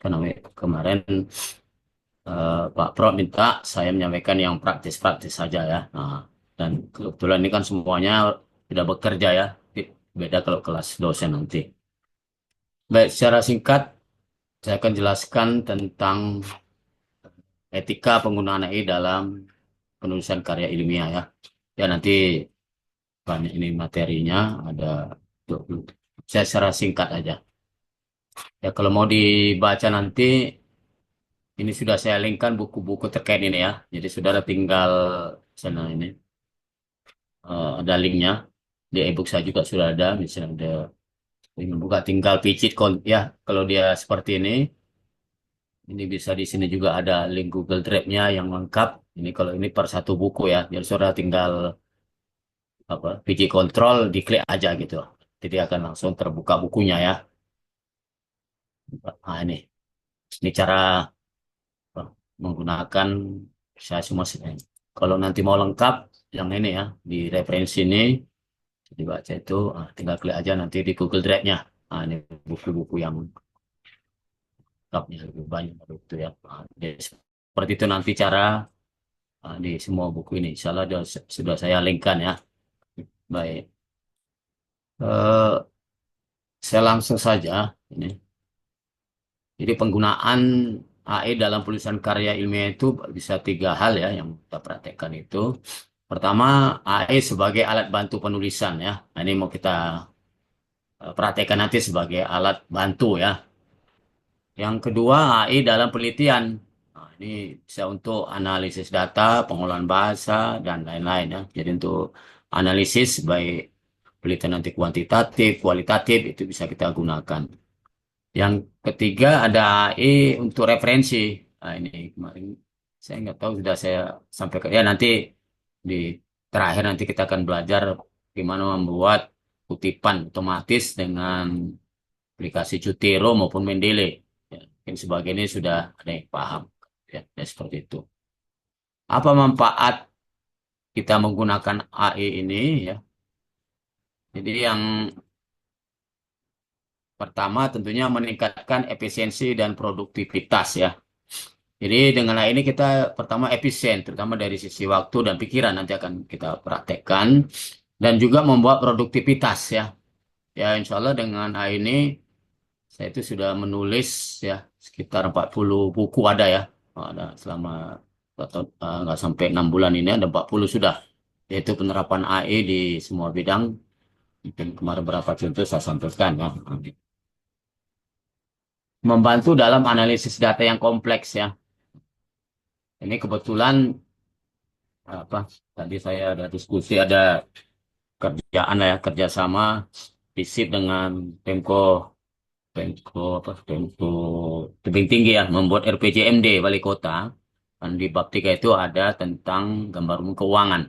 Karena kemarin Pak Pro minta saya menyampaikan yang praktis-praktis saja ya. Nah, dan kebetulan ini kan semuanya sudah bekerja ya. Beda kalau kelas dosen nanti. Baik, secara singkat saya akan jelaskan tentang etika penggunaan AI dalam penulisan karya ilmiah ya. Ya nanti banyak ini materinya ada 20. Saya secara singkat aja. Ya kalau mau dibaca nanti ini sudah saya linkkan buku-buku terkait ini ya. Jadi saudara tinggal sana ini ada linknya di ebook saya juga sudah ada. Misalnya ada link membuka tinggal picit ya. Kalau dia seperti ini bisa di sini juga ada link Google Drive-nya yang lengkap. Ini kalau ini per satu buku ya. Jadi saudara tinggal apa PG Control diklik aja gitu. Jadi akan langsung terbuka bukunya ya. Nah ini cara apa, menggunakan saya semua sini. Kalau nanti mau lengkap yang ini ya di referensi ini dibaca itu tinggal klik aja nanti di Google Drive-nya. Nah, ini buku-buku yang lengkapnya lebih banyak dari itu ya. Nah, jadi seperti itu nanti cara di semua buku ini. Insya Allah sudah saya linkkan ya. Baik. Eh, saya langsung saja ini. Jadi penggunaan AI dalam penulisan karya ilmiah itu bisa tiga hal ya yang kita praktekkan itu. Pertama, AI sebagai alat bantu penulisan ya. Nah, ini mau kita praktekkan nanti sebagai alat bantu ya. Yang kedua, AI dalam penelitian. Nah, ini bisa untuk analisis data, pengolahan bahasa, dan lain-lain ya. Jadi untuk analisis baik penelitian nanti kuantitatif, kualitatif itu bisa kita gunakan. Yang ketiga ada AI untuk referensi. Nah, ini kemarin saya nggak tahu sudah saya sampaikan. Ya nanti di terakhir nanti kita akan belajar gimana membuat kutipan otomatis dengan aplikasi Zotero maupun Mendeley. Ya, mungkin sebagainya sudah ada yang paham. Ya, seperti itu. Apa manfaat kita menggunakan AI ini ya? Jadi yang pertama tentunya meningkatkan efisiensi dan produktivitas ya. Jadi dengan hal ini kita pertama efisien, terutama dari sisi waktu dan pikiran nanti akan kita praktekkan dan juga membuat produktivitas ya. Ya insya Allah dengan hal ini saya itu sudah menulis ya sekitar 40 buku ada ya. Ada selama nggak sampai 6 bulan ini ada 40 sudah. Yaitu penerapan AI di semua bidang. Mungkin kemarin berapa contoh saya sampaikan ya. Membantu dalam analisis data yang kompleks ya. Ini kebetulan apa tadi saya ada diskusi ada kerjaan lah ya kerjasama visip dengan Pemko Pemko apa Pemko Tebing Tinggi ya membuat RPJMD Wali Kota dan di bab 3 itu ada tentang gambar umum keuangan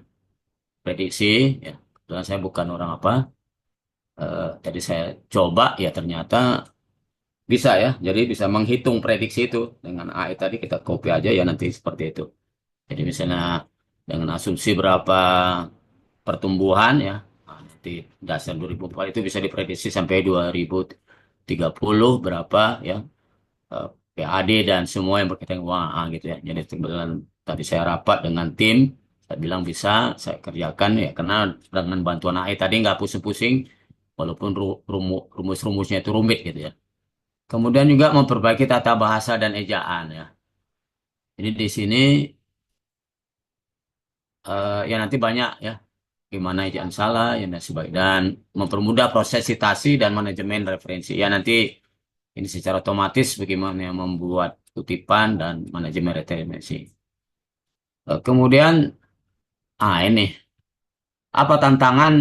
prediksi ya kebetulan saya bukan orang apa tadi saya coba ya ternyata bisa ya jadi bisa menghitung prediksi itu dengan AI tadi kita copy aja ya nanti seperti itu jadi misalnya dengan asumsi berapa pertumbuhan ya. Nah, nanti dasar 2004 itu bisa diprediksi sampai 2030 berapa ya eh, PAD dan semua yang berkaitan dengan uang gitu ya. Jadi kebetulan tadi saya rapat dengan tim, saya bilang bisa saya kerjakan ya karena dengan bantuan AI tadi nggak pusing-pusing walaupun rumus-rumusnya itu rumit gitu ya. Kemudian juga memperbaiki tata bahasa dan ejaan ya. Jadi di sini ya nanti banyak ya gimana ejaan salah ya dan sebagainya dan mempermudah proses citasi dan manajemen referensi ya nanti ini secara otomatis bagaimana membuat kutipan dan manajemen referensi. Kemudian ini apa tantangan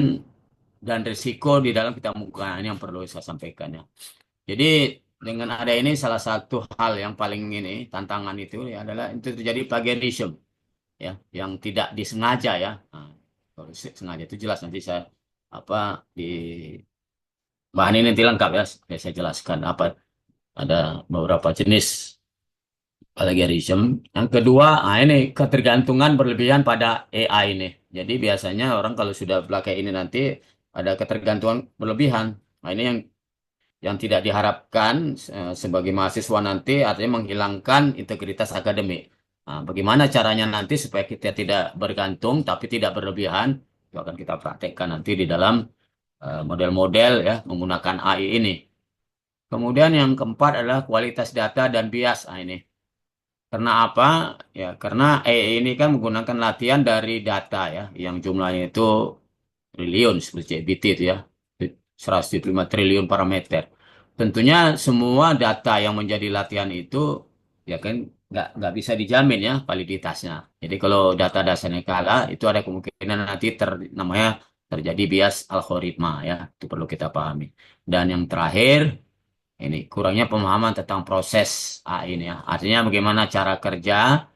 dan risiko di dalam kita buka ini yang perlu saya sampaikan ya. Jadi dengan ada ini salah satu hal yang paling ini tantangan itu ya adalah itu terjadi plagiarism ya yang tidak disengaja ya. Nah, kalau sengaja itu jelas nanti saya apa di bahan ini nanti lengkap ya. Saya jelaskan apa ada beberapa jenis plagiarism. Yang kedua, ini ketergantungan berlebihan pada AI ini. Jadi biasanya orang kalau sudah pakai ini nanti ada ketergantungan berlebihan. Nah, ini yang yang tidak diharapkan sebagai mahasiswa nanti artinya menghilangkan integritas akademik. Nah, bagaimana caranya nanti supaya kita tidak bergantung tapi tidak berlebihan, itu akan kita praktekkan nanti di dalam model-model ya menggunakan AI ini. Kemudian yang keempat adalah kualitas data dan bias. Nah, ini. Karena apa? Ya, karena AI ini kan menggunakan latihan dari data ya, yang jumlahnya itu triliun seperti ChatGPT itu ya, 105 triliun parameter. Tentunya semua data yang menjadi latihan itu ya kan nggak bisa dijamin ya validitasnya. Jadi kalau data dasarnya kalah, itu ada kemungkinan nanti namanya terjadi bias algoritma ya, itu perlu kita pahami. Dan yang terakhir ini kurangnya pemahaman tentang proses AI ini ya. Artinya bagaimana cara kerja,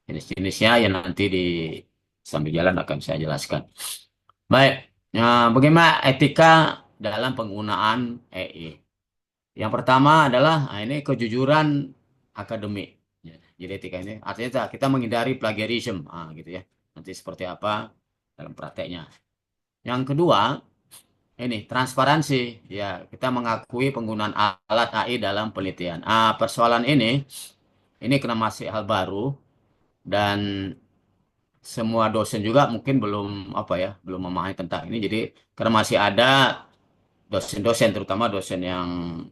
jenis-jenisnya yang nanti di sambil jalan akan saya jelaskan. Baik, bagaimana etika dalam penggunaan AI? Yang pertama adalah ini kejujuran akademik. Ya, jadi etika ini artinya kita menghindari plagiarism, gitu ya. Nanti seperti apa dalam prakteknya. Yang kedua, ini transparansi. Ya, kita mengakui penggunaan alat AI dalam penelitian. Persoalan ini kena masih hal baru dan semua dosen juga mungkin belum apa ya, belum memahami tentang ini. Jadi karena masih ada dosen-dosen terutama dosen yang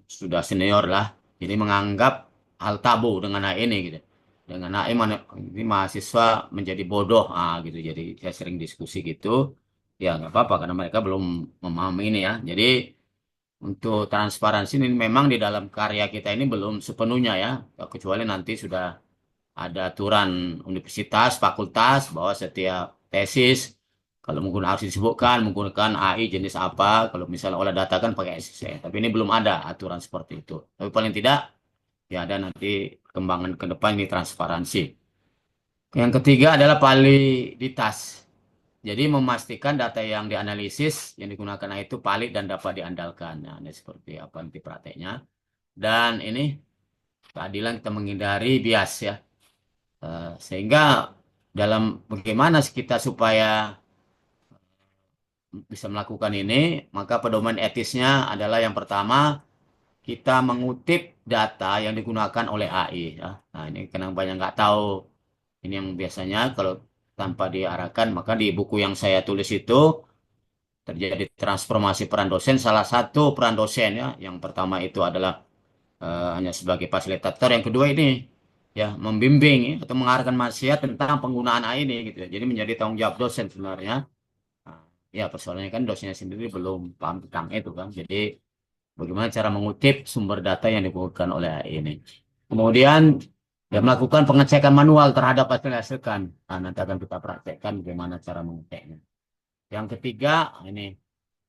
sudah senior lah, jadi menganggap hal tabu dengan AI ini gitu. Dengan AI ini mahasiswa menjadi bodoh, gitu. Jadi saya sering diskusi gitu. Ya nggak apa-apa karena mereka belum memahami ini ya. Jadi untuk transparansi ini memang di dalam karya kita ini belum sepenuhnya ya, kecuali nanti sudah ada aturan universitas, fakultas bahwa setiap tesis kalau menggunakan harus disebutkan menggunakan AI jenis apa, kalau misalnya olah data kan pakai SSC. Tapi ini belum ada aturan seperti itu. Tapi paling tidak ya ada nanti perkembangan ke depan ini transparansi. Yang ketiga adalah validitas. Jadi memastikan data yang dianalisis yang digunakan itu valid dan dapat diandalkan. Nah, ini seperti apa nanti prakteknya. Dan ini keadilan kita menghindari bias ya. Sehingga dalam bagaimana kita supaya bisa melakukan ini, maka pedoman etisnya adalah yang pertama, kita mengutip data yang digunakan oleh AI. Ya. Nah, ini karena banyak nggak tahu. Ini yang biasanya kalau tanpa diarahkan, maka di buku yang saya tulis itu terjadi transformasi peran dosen. Salah satu peran dosen ya, yang pertama itu adalah hanya sebagai fasilitator. Yang kedua ini ya membimbing ya, atau mengarahkan manusia tentang penggunaan AI ini gitu ya. Jadi menjadi tanggung jawab dosen sebenarnya. Nah, ya persoalannya kan dosennya sendiri belum paham tentang itu kan. Jadi bagaimana cara mengutip sumber data yang digunakan oleh AI ini. Kemudian ya melakukan pengecekan manual terhadap hasil yang dihasilkan. Nah, nanti akan kita praktekkan bagaimana cara mengeceknya. Yang ketiga ini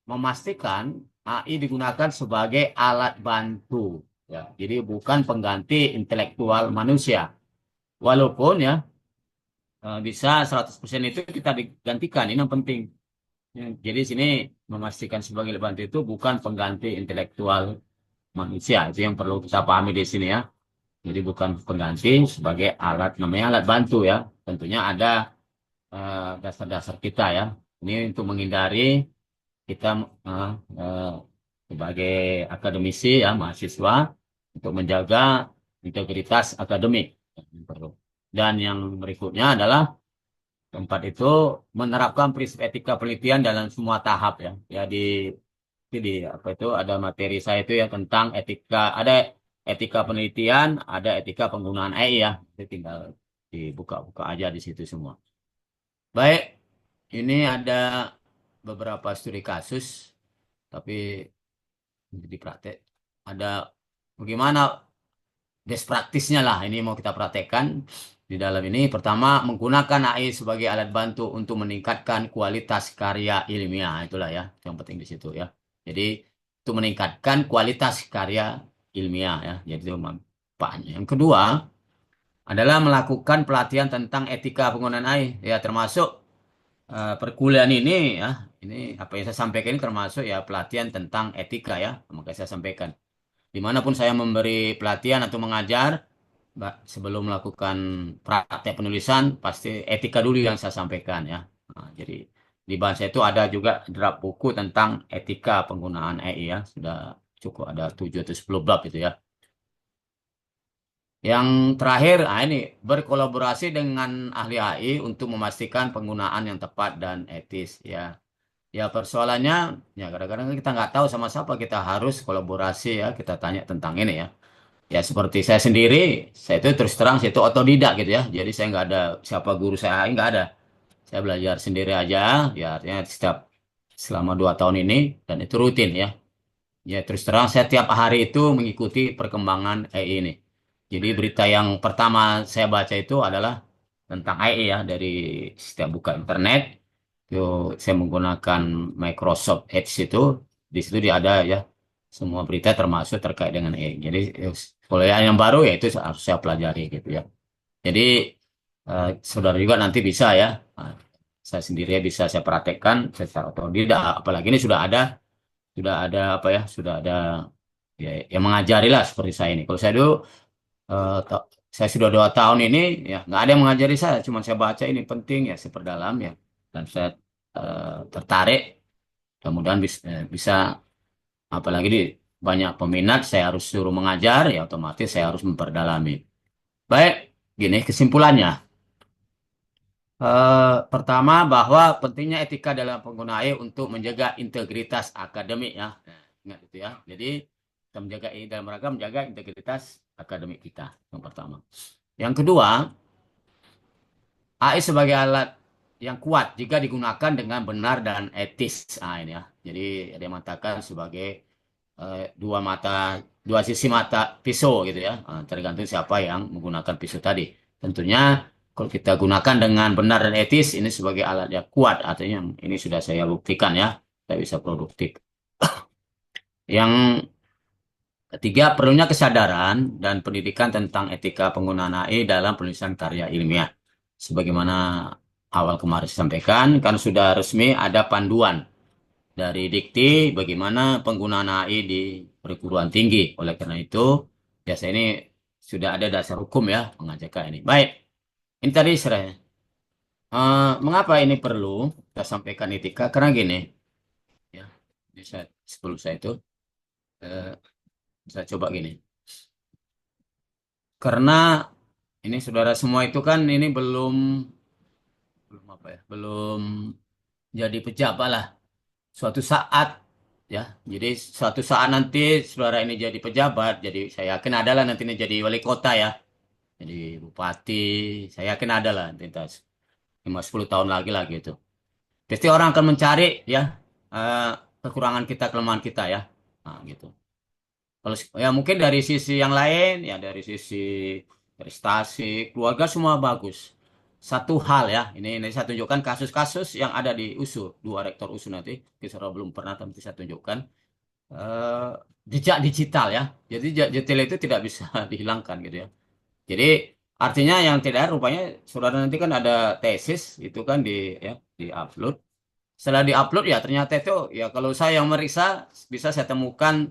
memastikan AI digunakan sebagai alat bantu. Ya, jadi bukan pengganti intelektual manusia. Walaupun ya bisa 100% itu kita digantikan, ini yang penting. Ya, jadi sini memastikan sebagai alat bantu itu bukan pengganti intelektual manusia. Itu yang perlu kita pahami di sini ya. Jadi bukan pengganti sebagai alat, namanya alat bantu ya. Tentunya ada dasar-dasar kita ya. Ini untuk menghindari kita eh, sebagai akademisi ya mahasiswa untuk menjaga integritas akademik. Dan yang berikutnya adalah keempat itu menerapkan prinsip etika penelitian dalam semua tahap ya. Ya di apa itu ada materi saya itu ya tentang etika, ada etika penelitian, ada etika penggunaan AI ya. Itu tinggal dibuka-buka aja di situ semua. Baik, ini ada beberapa studi kasus tapi di praktek ada bagaimana best practice-nya lah ini mau kita praktekkan di dalam ini. Pertama, menggunakan AI sebagai alat bantu untuk meningkatkan kualitas karya ilmiah. Itulah ya yang penting di situ ya. Jadi untuk meningkatkan kualitas karya ilmiah ya. Jadi itu manfaatnya. Yang kedua adalah melakukan pelatihan tentang etika penggunaan AI ya, termasuk perkuliahan ini ya. Ini apa yang saya sampaikan ini termasuk ya pelatihan tentang etika ya. Maka saya sampaikan. Dimanapun saya memberi pelatihan atau mengajar, sebelum melakukan praktek penulisan, pasti etika dulu yang saya sampaikan ya. Nah, jadi di bahan saya itu ada juga draft buku tentang etika penggunaan AI ya, sudah cukup ada 7 atau 10 bab itu ya. Yang terakhir, ini berkolaborasi dengan ahli AI untuk memastikan penggunaan yang tepat dan etis ya. Ya persoalannya, ya kadang-kadang kita nggak tahu sama siapa kita harus kolaborasi ya. Kita tanya tentang ini ya. Ya seperti saya sendiri, saya itu terus terang saya itu otodidak gitu ya. Jadi saya nggak ada siapa guru saya AI nggak ada. Saya belajar sendiri aja. Ya artinya setiap selama 2 tahun ini dan itu rutin ya. Ya, terus terang saya tiap hari itu mengikuti perkembangan AI ini. Jadi berita yang pertama saya baca itu adalah tentang AI ya dari setiap buka internet. Itu saya menggunakan Microsoft Edge itu. Di situ dia ada ya semua berita termasuk terkait dengan AI. Jadi kalau yang baru ya itu harus saya pelajari gitu ya. Jadi saudara juga nanti bisa ya. Nah, saya sendiri bisa saya praktekkan secara otodidak. Apalagi ini sudah ada apa ya sudah ada ya yang mengajari lah seperti saya ini kalau saya dulu saya sudah 2 tahun ini ya nggak ada yang mengajari saya cuma saya baca ini penting ya saya perdalam ya dan saya tertarik kemudian bisa apalagi di banyak peminat saya harus suruh mengajar ya otomatis saya harus memperdalami baik gini kesimpulannya. Pertama bahwa pentingnya etika dalam penggunaan AI untuk menjaga integritas akademik ya. Nah, ingat itu ya. Jadi kita menjaga ini dalam rangka menjaga integritas akademik kita. Yang pertama. Yang kedua, AI sebagai alat yang kuat jika digunakan dengan benar dan etis. Nah, ini ya. Jadi ada yang mengatakan sebagai dua sisi mata pisau gitu ya. Tergantung siapa yang menggunakan pisau tadi. Tentunya kalau kita gunakan dengan benar dan etis ini sebagai alat yang kuat, artinya ini sudah saya buktikan ya, saya bisa produktif. Yang ketiga, perlunya kesadaran dan pendidikan tentang etika penggunaan AI dalam penulisan karya ilmiah. Sebagaimana awal kemarin saya sampaikan, kan sudah resmi ada panduan dari Dikti bagaimana penggunaan AI di perguruan tinggi. Oleh karena itu, biasa ini sudah ada dasar hukum ya mengajarkan ini. Baik, ini tadi saya. Mengapa ini perlu kita sampaikan etika? Karena gini, ya, ini sebelum saya itu, eh, saya coba gini. Karena ini saudara semua itu kan ini belum belum apa ya, belum jadi pejabat lah. Suatu saat ya jadi suatu saat nanti saudara ini jadi pejabat jadi saya yakin adalah nanti ini jadi wali kota ya jadi bupati saya yakin adalah nanti 5-10 tahun lagi lah gitu pasti orang akan mencari ya eh, kekurangan kita kelemahan kita ya nah, gitu kalau ya mungkin dari sisi yang lain ya dari sisi prestasi keluarga semua bagus satu hal ya ini saya tunjukkan kasus-kasus yang ada di USU dua rektor USU nanti kita belum pernah tapi saya tunjukkan eh, jejak digital ya. Jadi jejak digital itu tidak bisa dihilangkan gitu ya. Jadi artinya yang tidak ada rupanya saudara nanti kan ada tesis itu kan di upload. Setelah di-upload ya ternyata itu ya kalau saya yang meriksa bisa saya temukan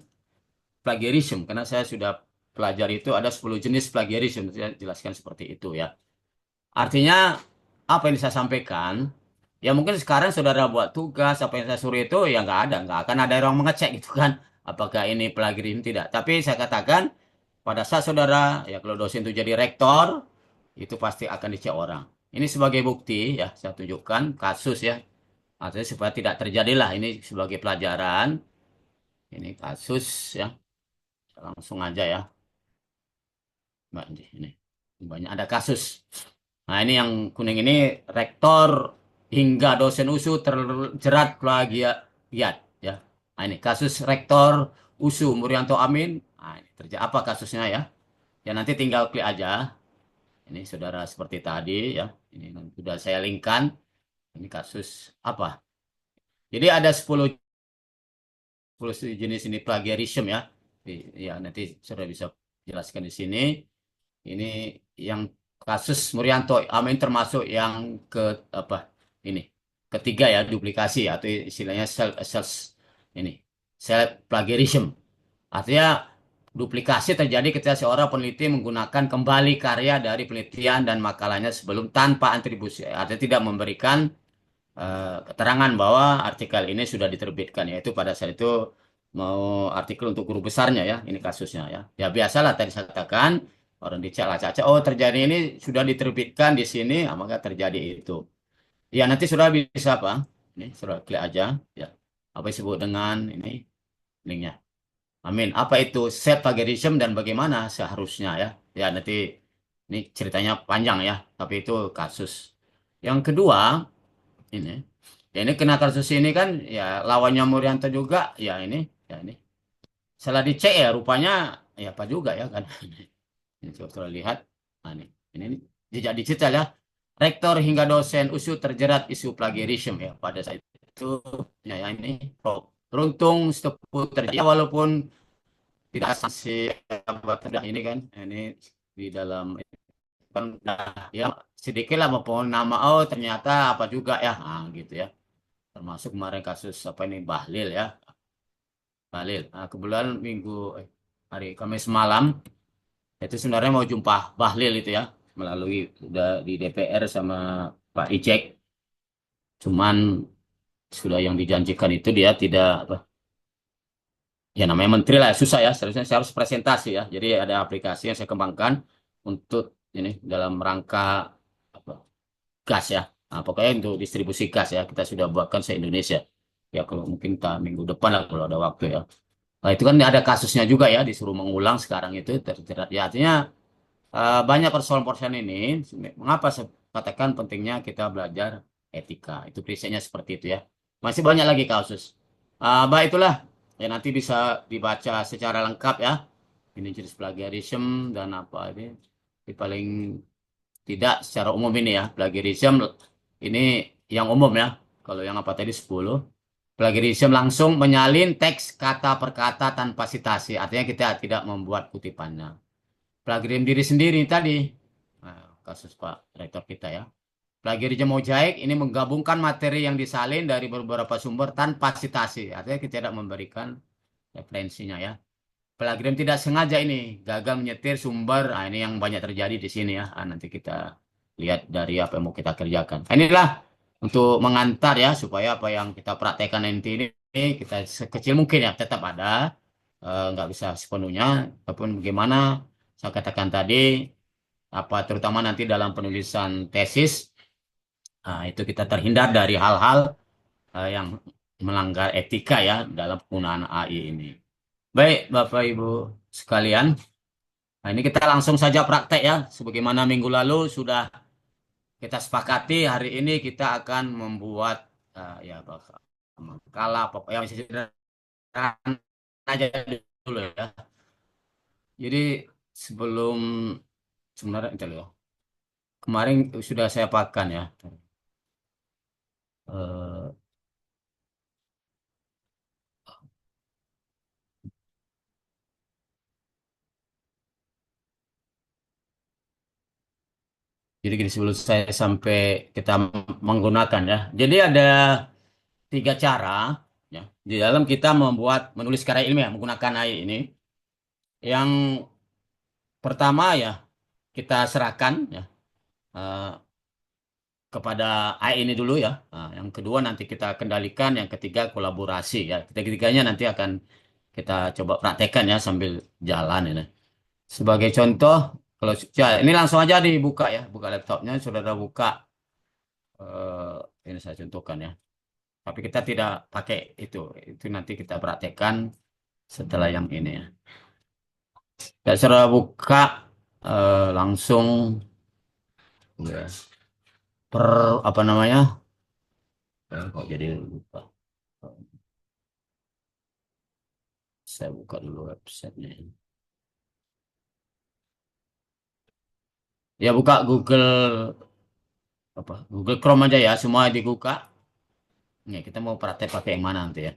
plagiarism karena saya sudah pelajari itu ada 10 jenis plagiarism saya jelaskan seperti itu ya. Artinya apa yang saya sampaikan ya mungkin sekarang saudara buat tugas apa yang saya suruh itu ya nggak akan ada orang mengecek gitu kan apakah ini plagiarisme tidak. Tapi saya katakan pada saat saudara ya kalau dosen itu jadi rektor itu pasti akan dicek orang. Ini sebagai bukti ya saya tunjukkan kasus ya artinya supaya tidak terjadilah ini sebagai pelajaran ini kasus ya langsung aja ya Mbak ini banyak ada kasus. Nah, ini yang kuning ini rektor hingga dosen USU terjerat plagiat ya. Nah, ini kasus rektor USU Murianto Amin. Nah, ini apa kasusnya ya? Ya nanti tinggal klik aja. Ini saudara seperti tadi ya. Ini sudah saya linkkan. Ini kasus apa? Jadi ada 10 jenis ini plagiarism ya. Ya nanti saudara bisa jelaskan di sini. Ini yang kasus Murianto Amin termasuk yang ke apa ini ketiga ya duplikasi atau istilahnya ini self plagiarism. Artinya duplikasi terjadi ketika seorang peneliti menggunakan kembali karya dari penelitian dan makalahnya sebelum tanpa atribusi. Artinya tidak memberikan keterangan bahwa artikel ini sudah diterbitkan yaitu pada saat itu mau artikel untuk guru besarnya ya, ini kasusnya ya. Ya biasalah tadi saya katakan, orang dicek lacak oh terjadi ini sudah diterbitkan di sini, maka terjadi itu. Ya nanti sudah bisa apa? Ini sudah klik aja ya. Apa disebut dengan ini linknya. Amin. Apa itu self plagiarism dan bagaimana seharusnya ya? Ya nanti ini ceritanya panjang ya, tapi itu kasus. Yang kedua ini, ya ini kena kasus ini kan ya lawannya Murianto juga ya ini. Setelah dicek ya rupanya ya apa juga ya kan. Ini coba lihat. Nah, ini jejak digital ya. Rektor hingga dosen USU terjerat isu plagiarisme ya pada saat itu ya ini beruntung setelah terjadi walaupun tidak sanksi apa tidak ini kan ini di dalam kan nah, ya sedikit lah maupun nama oh ternyata apa juga ya gitu ya termasuk kemarin kasus apa ini Bahlil ya Bahlil kebetulan hari Kamis malam itu sebenarnya mau jumpa Bahlil itu ya melalui udah di DPR sama Pak Ijek cuman sudah yang dijanjikan itu dia tidak apa ya namanya menteri lah susah ya seharusnya saya harus presentasi ya jadi ada aplikasi yang saya kembangkan untuk ini dalam rangka apa, gas ya nah, pokoknya untuk distribusi gas ya kita sudah buatkan se Indonesia ya kalau mungkin minggu depan lah kalau ada waktu ya nah, itu kan ada kasusnya juga ya disuruh mengulang sekarang itu terjerat ya artinya banyak persoalan-persoalan ini mengapa saya katakan pentingnya kita belajar etika itu prinsipnya seperti itu ya masih banyak lagi kasus baik itulah ya nanti bisa dibaca secara lengkap ya ini jenis plagiarism dan apa ini. Tapi paling tidak secara umum ini ya plagiarism ini yang umum ya kalau yang apa tadi 10 plagiarism langsung menyalin teks kata per kata tanpa citasi artinya kita tidak membuat kutipannya plagiarism diri sendiri tadi kasus Pak Rektor kita ya plagiarism mozaik ini menggabungkan materi yang disalin dari beberapa sumber tanpa citasi artinya kita tidak memberikan referensinya ya plagiarism tidak sengaja ini gagal menyetir sumber ini yang banyak terjadi di sini ya nanti kita lihat dari apa yang mau kita kerjakan inilah untuk mengantar ya supaya apa yang kita praktekkan nanti ini kita sekecil mungkin ya tetap ada nggak bisa sepenuhnya ataupun bagaimana saya katakan tadi apa terutama nanti dalam penulisan tesis itu kita terhindar dari hal-hal yang melanggar etika ya dalam penggunaan AI ini. Baik, Bapak Ibu sekalian, nah ini kita langsung saja praktek ya. Sebagaimana minggu lalu sudah kita sepakati, hari ini kita akan membuat ya makalah pokoknya masih sederhana aja dulu ya. Jadi sebelum sebenarnya itu loh. Kemarin sudah saya pakan ya. Eh, jadi gini sebelum saya sampai kita menggunakan ya. Jadi ada tiga cara ya di dalam kita membuat menulis karya ilmiah menggunakan AI ini. Yang pertama ya kita serahkan ya eh, kepada AI ini dulu ya. Nah, yang kedua nanti kita kendalikan, yang ketiga kolaborasi ya. Ketiga-tiganya nanti akan kita coba praktekkan ya sambil jalan ini. Sebagai contoh, kalau ya, ini langsung aja dibuka ya, buka laptopnya, saudara buka. Ini saya contohkan ya. Tapi kita tidak pakai itu. Itu nanti kita praktekkan setelah yang ini ya. Ya, saudara buka langsung ya, per apa namanya? Kok jadi lupa. Saya buka dulu websitenya. Ya buka Google Chrome aja ya, semua dibuka. Nih, kita mau praktek pakai yang mana nanti ya?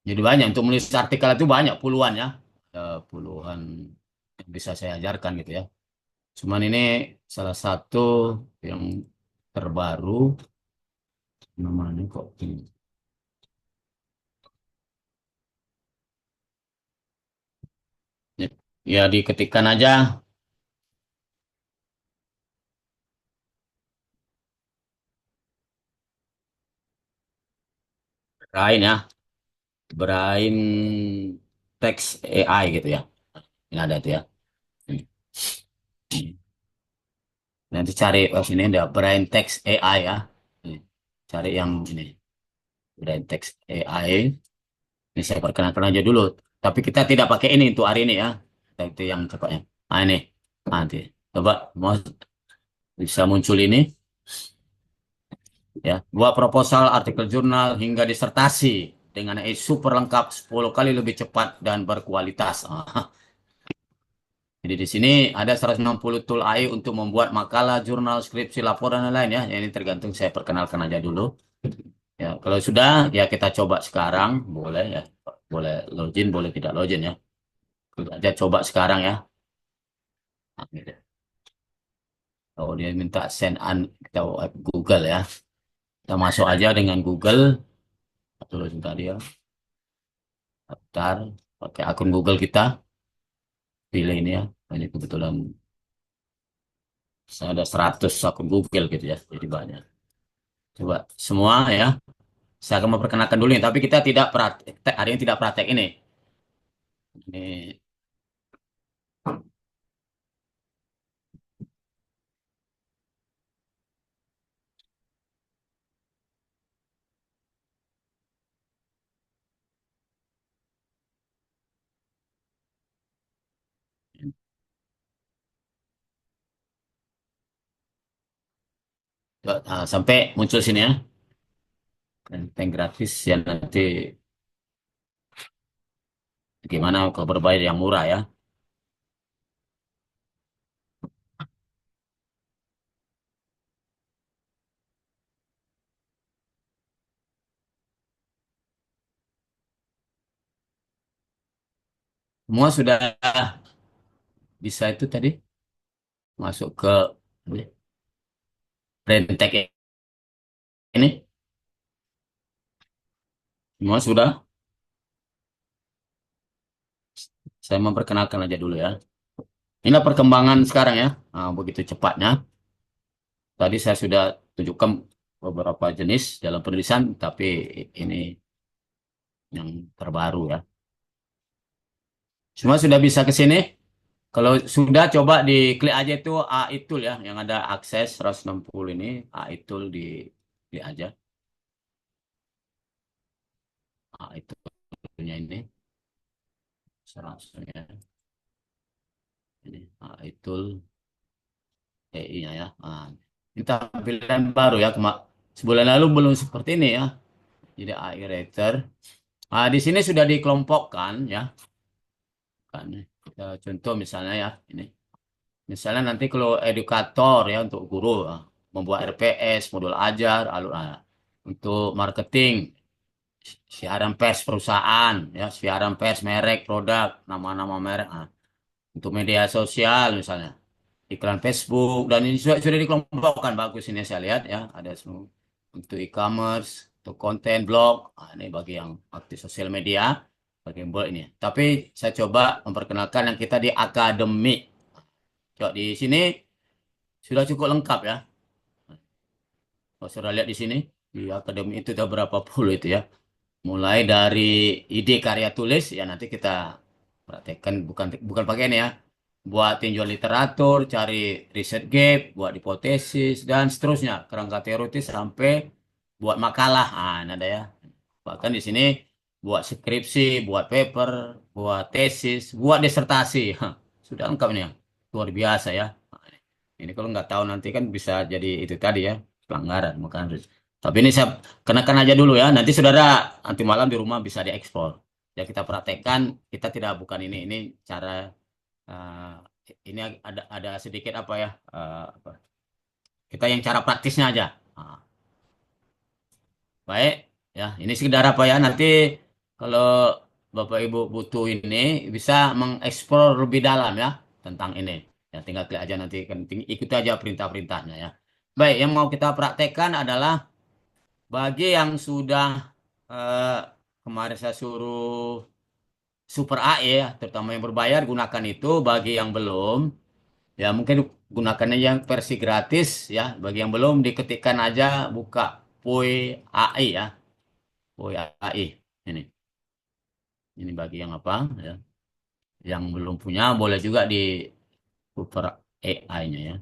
Jadi banyak untuk menulis artikel itu banyak puluhan ya. Puluhan yang bisa saya ajarkan gitu ya. Cuman ini salah satu yang terbaru namanya kok ini. Ya, ya diketikkan aja Brain ya, Brain Text AI gitu ya. Ini ada tuh ya. Hmm. Hmm. Nanti cari sini ada Brain Text AI ya. Hmm. Cari yang ini, Brain Text AI. Ini saya perkenalkan aja dulu. Tapi kita tidak pakai ini untuk hari ini ya. Itu yang cepatnya. Nah ini, nanti coba mau bisa muncul ini ya. Buat proposal, artikel jurnal hingga disertasi dengan super lengkap 10 kali lebih cepat dan berkualitas. Ah, jadi di sini ada 160 tool AI untuk membuat makalah, jurnal, skripsi, laporan, dan lain ya. Ini tergantung saya perkenalkan aja dulu. Ya, kalau sudah ya kita coba sekarang, boleh ya. Boleh login, boleh tidak login ya. Kita aja coba sekarang ya. Nah, gitu. Kalau dia minta send an, kita web Google ya. Kita masuk aja dengan Google. Atau login tadi ya. Daftar, pakai akun Google kita. Pilih ini ya. Ini kebetulan saya ada 100 akun Google gitu ya. Jadi banyak. Coba semua ya. Saya akan memperkenalkan dulu nih, tapi kita tidak praktek, hari ini tidak praktek ini. Ini sampai muncul sini ya. Konten gratis ya nanti gimana kalau berbayar yang murah ya. Semua sudah bisa itu tadi masuk ke Rentek ini. Semua sudah. Saya memperkenalkan aja dulu ya. Inilah perkembangan sekarang ya. Nah, begitu cepatnya. Tadi saya sudah tunjukkan beberapa jenis dalam penulisan, tapi ini yang terbaru ya. Semua sudah bisa ke sini. Kalau sudah coba diklik aja itu AI Tool ya, yang ada akses 160 ini, AI Tool di klik aja. AI Toolnya ini, langsung ya. Ini AI Tool AI-nya ya. Nah, ini tampilan baru ya, sebulan lalu belum seperti ini ya. Jadi AI Writer. Nah, di sini sudah dikelompokkan ya. Kan, contoh misalnya ya, ini. Misalnya nanti kalau edukator ya untuk guru membuat RPS, modul ajar, untuk marketing, siaran pers perusahaan, ya siaran pers merek, produk, nama-nama merek. Untuk media sosial misalnya, iklan Facebook dan ini sudah dikelompokkan bagus ini saya lihat ya, ada semua untuk e-commerce, untuk konten blog. Ini bagi yang aktif sosial media, bagi yang buat ini. Tapi saya coba memperkenalkan yang kita di akademik. Coba di sini sudah cukup lengkap ya. Kalau sudah lihat di sini, di akademi itu ada berapa puluh itu ya. Mulai dari ide karya tulis, ya nanti kita praktekkan, bukan bukan pakai ini ya. Buat tinjauan literatur, cari riset gap, buat hipotesis, dan seterusnya. Kerangka teoritis sampai buat makalah. Ini ada ya. Bahkan di sini buat skripsi, buat paper, buat tesis, buat disertasi. Sudah lengkap ini ya. Luar biasa ya. Ini kalau nggak tahu nanti kan bisa jadi itu tadi ya, pelanggaran. Bukan. Tapi ini saya kenakan aja dulu ya. Nanti saudara nanti malam di rumah bisa diekspor. Ya kita praktekkan, kita tidak bukan ini cara ini ada sedikit apa ya? Kita yang cara praktisnya aja. Nah, baik, ya ini sekedar apa ya? Nanti kalau Bapak Ibu butuh ini bisa mengeksplor lebih dalam ya tentang ini. Ya tinggal klik aja nanti kan ikuti aja perintah-perintahnya ya. Baik, yang mau kita praktekkan adalah bagi yang sudah eh, kemarin saya suruh Super AE ya, terutama yang berbayar gunakan itu. Bagi yang belum, ya mungkin gunakannya yang versi gratis ya. Bagi yang belum diketikkan aja buka Pui AI ya. POI AI ini. Ini bagi yang apa ya? Yang belum punya boleh juga di Super AI-nya ya.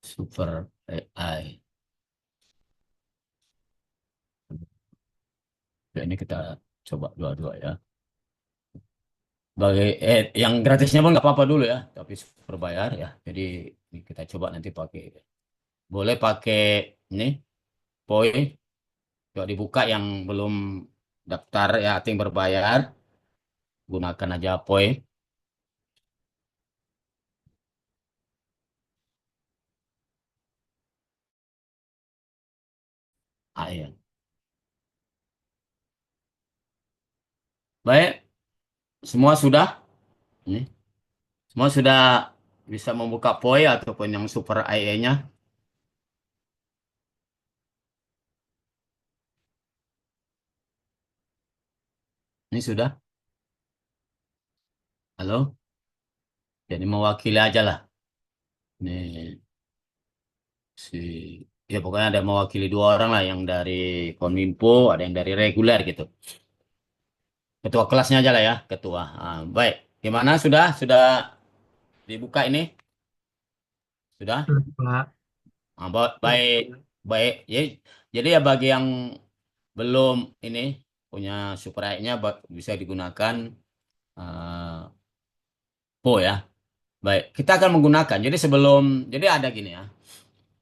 Super AI. Ya, ini kita coba dua-dua ya. Bagi yang gratisnya pun nggak apa-apa dulu ya, tapi berbayar ya. Jadi ini kita coba nanti pakai. Boleh pakai ini POI. Coba dibuka yang belum daftar ya, yang berbayar. Gunakan aja POI. Ah, iya. Baik, semua sudah. Ini semua sudah bisa membuka POI ataupun yang Super AI-nya. Ini sudah. Halo. Jadi mewakili aja lah. Ini si ya pokoknya ada mewakili dua orang lah yang dari Kominfo, ada yang dari reguler gitu. Ketua kelasnya aja lah ya, ketua. Ah, baik. Gimana sudah dibuka ini? Sudah? Pak. Ah, baik, baik. Jadi ya bagi yang belum ini punya Super AI-nya bisa digunakan Po ya. Baik, kita akan menggunakan. Jadi ada gini ya.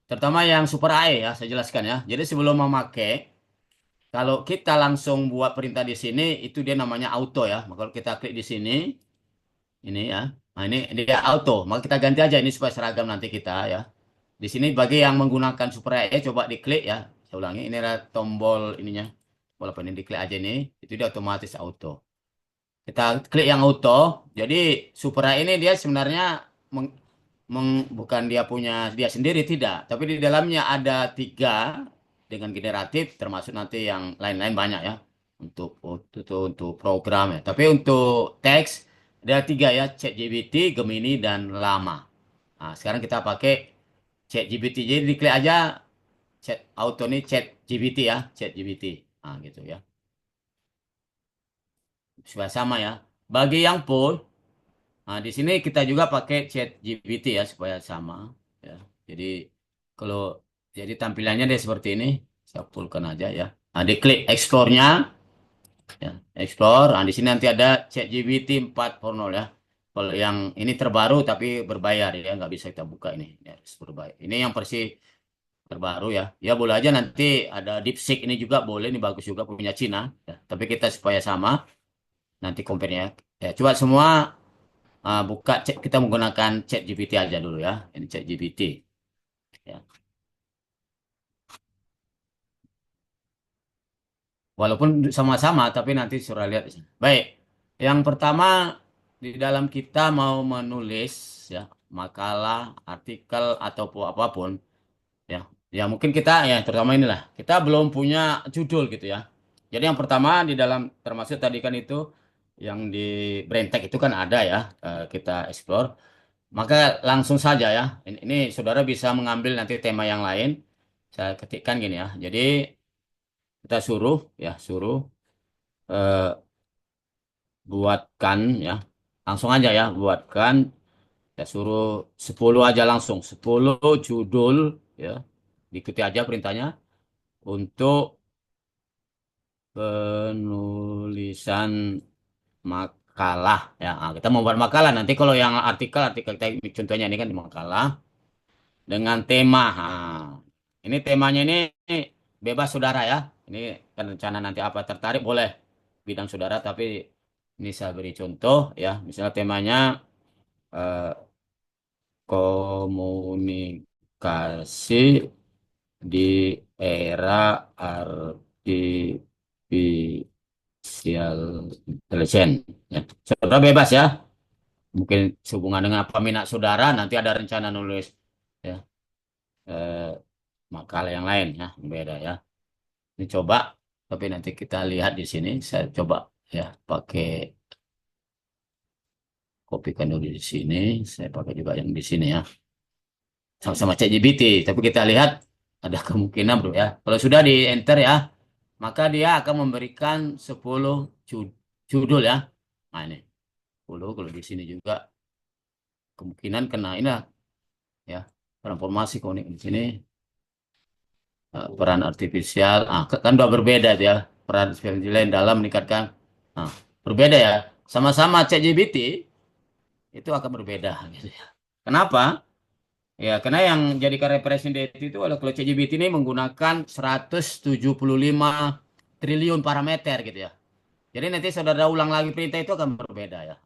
Terutama yang Super AI ya, saya jelaskan ya. Jadi sebelum memakai, kalau kita langsung buat perintah di sini, itu dia namanya auto ya. Maka kalau kita klik di sini, ini ya. Nah ini dia auto. Maka kita ganti aja ini supaya seragam nanti kita ya. Di sini bagi yang menggunakan Super AI, coba diklik ya. Saya ulangi, ini ada tombol ininya. Walaupun ini diklik aja ini, itu dia otomatis auto. Kita klik yang auto. Jadi Super AI ini dia sebenarnya bukan dia punya dia sendiri tidak, tapi di dalamnya ada tiga dengan generatif, termasuk nanti yang lain-lain banyak ya untuk program ya. Tapi untuk teks ada tiga ya, ChatGPT, Gemini dan Llama. Nah, sekarang kita pakai ChatGPT. Jadi diklik aja chat auto nih ChatGPT ya, ChatGPT. Nah, gitu ya. Supaya sama ya. Bagi yang full, nah, di sini kita juga pakai chat GPT ya supaya sama ya. Jadi kalau jadi tampilannya dia seperti ini, saya fullkan aja ya. Nah, diklik explore-nya ya, explore. Nah, di sini nanti ada chat GPT 4.0 ya. Kalau yang ini terbaru tapi berbayar ya, nggak bisa kita buka ini. Ya, harus berbayar. Ini yang versi terbaru ya. Ya boleh aja nanti ada DeepSeek ini juga boleh, ini bagus juga punya Cina ya. Tapi kita supaya sama nanti compare-nya. Ya, coba semua buka chat kita menggunakan chat GPT aja dulu ya. Ini chat GPT ya. Walaupun sama-sama tapi nanti suruh lihat di sini. Baik. Yang pertama di dalam kita mau menulis ya makalah, artikel ataupun apapun ya. Ya mungkin kita ya terutama inilah. Kita belum punya judul gitu ya. Jadi yang pertama di dalam termasuk tadi kan itu yang di Braintek itu kan ada ya. Kita explore. Maka langsung saja ya. Ini saudara bisa mengambil nanti tema yang lain. Saya ketikkan gini ya. Jadi kita suruh ya, suruh eh, buatkan ya. Langsung aja ya, buatkan. Ya suruh 10 aja langsung. 10 judul ya. Diikuti aja perintahnya untuk penulisan makalah ya. Nah, kita mau buat makalah nanti kalau yang artikel contohnya ini kan di makalah dengan tema. Nah, ini temanya ini bebas saudara ya. Ini kan rencana nanti apa tertarik boleh bidang saudara, tapi ini saya beri contoh ya. Misalnya temanya eh, komunikasi di era artificial intelligence. Ya. Saudara bebas ya. Mungkin sehubungan dengan apa minat saudara nanti ada rencana nulis ya eh, makalah yang lain ya beda ya. Ini coba, tapi nanti kita lihat di sini. Saya coba ya pakai kopikan dulu di sini. Saya pakai juga yang di sini ya. Sama-sama ChatGPT, tapi kita lihat ada kemungkinan bro ya. Kalau sudah di enter ya, maka dia akan memberikan 10 judul ya. Nah ini 10 kalau di sini juga kemungkinan kena ini lah ya. Transformasi konik di sini peran artifisial. Kan udah berbeda tuh ya. Peran artifisial dalam meningkatkan. Nah, berbeda ya. Sama-sama ChatGPT itu akan berbeda gitu ya. Kenapa? Ya, karena yang jadikan representatif itu adalah kalau ChatGPT ini menggunakan 175 triliun parameter gitu ya. Jadi nanti saudara ulang lagi perintah itu akan berbeda ya.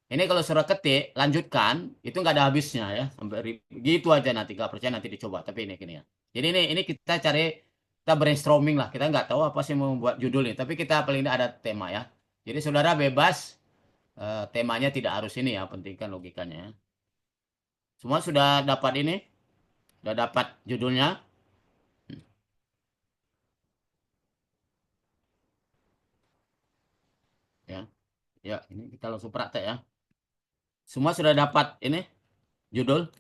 Ini kalau saudara ketik, lanjutkan, itu nggak ada habisnya ya. Sampai gitu aja nanti, nggak percaya nanti dicoba. Tapi ini gini ya. Jadi ini kita cari, kita brainstorming lah. Kita nggak tahu apa sih mau membuat judul ini. Tapi kita paling tidak ada tema ya. Jadi saudara bebas, temanya tidak harus ini ya. Pentingkan logikanya ya. Semua sudah dapat ini, sudah dapat judulnya. Ya, ya, ini kita langsung praktek ya. Semua sudah dapat ini judul.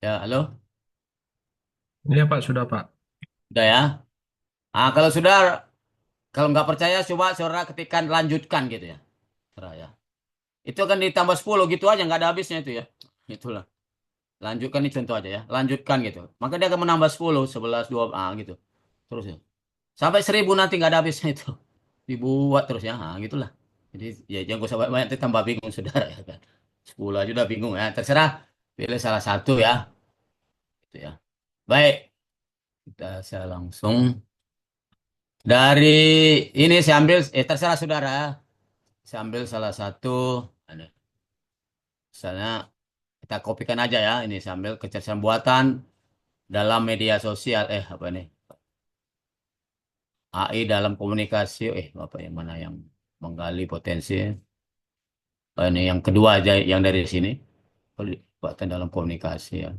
Ya, halo. Iya Pak, sudah Pak. Sudah ya. Kalau sudah, kalau nggak percaya, coba saudara ketikkan lanjutkan gitu ya. Saudara ya. Itu akan ditambah 10 gitu aja, nggak ada habisnya itu ya. Itulah. Lanjutkan ini contoh aja ya. Lanjutkan gitu. Maka dia akan menambah 10, 11, 2, gitu. Terus ya. Sampai 1000 nanti nggak ada habisnya itu. Dibuat terus ya. Gitulah. Jadi ya jangan usah banyak nanti tambah bingung saudara ya kan. 10 aja udah bingung ya. Terserah. Pilih salah satu ya. Gitu ya. Baik. Saya langsung. Dari ini saya ambil, terserah saudara. Saya ambil salah satu. Ada. Misalnya kita kopikan aja ya. Ini saya ambil kecerdasan buatan dalam media sosial. Apa ini? AI dalam komunikasi. Apa yang mana yang menggali potensi? Ini yang kedua aja yang dari sini. Buatan dalam komunikasi ya.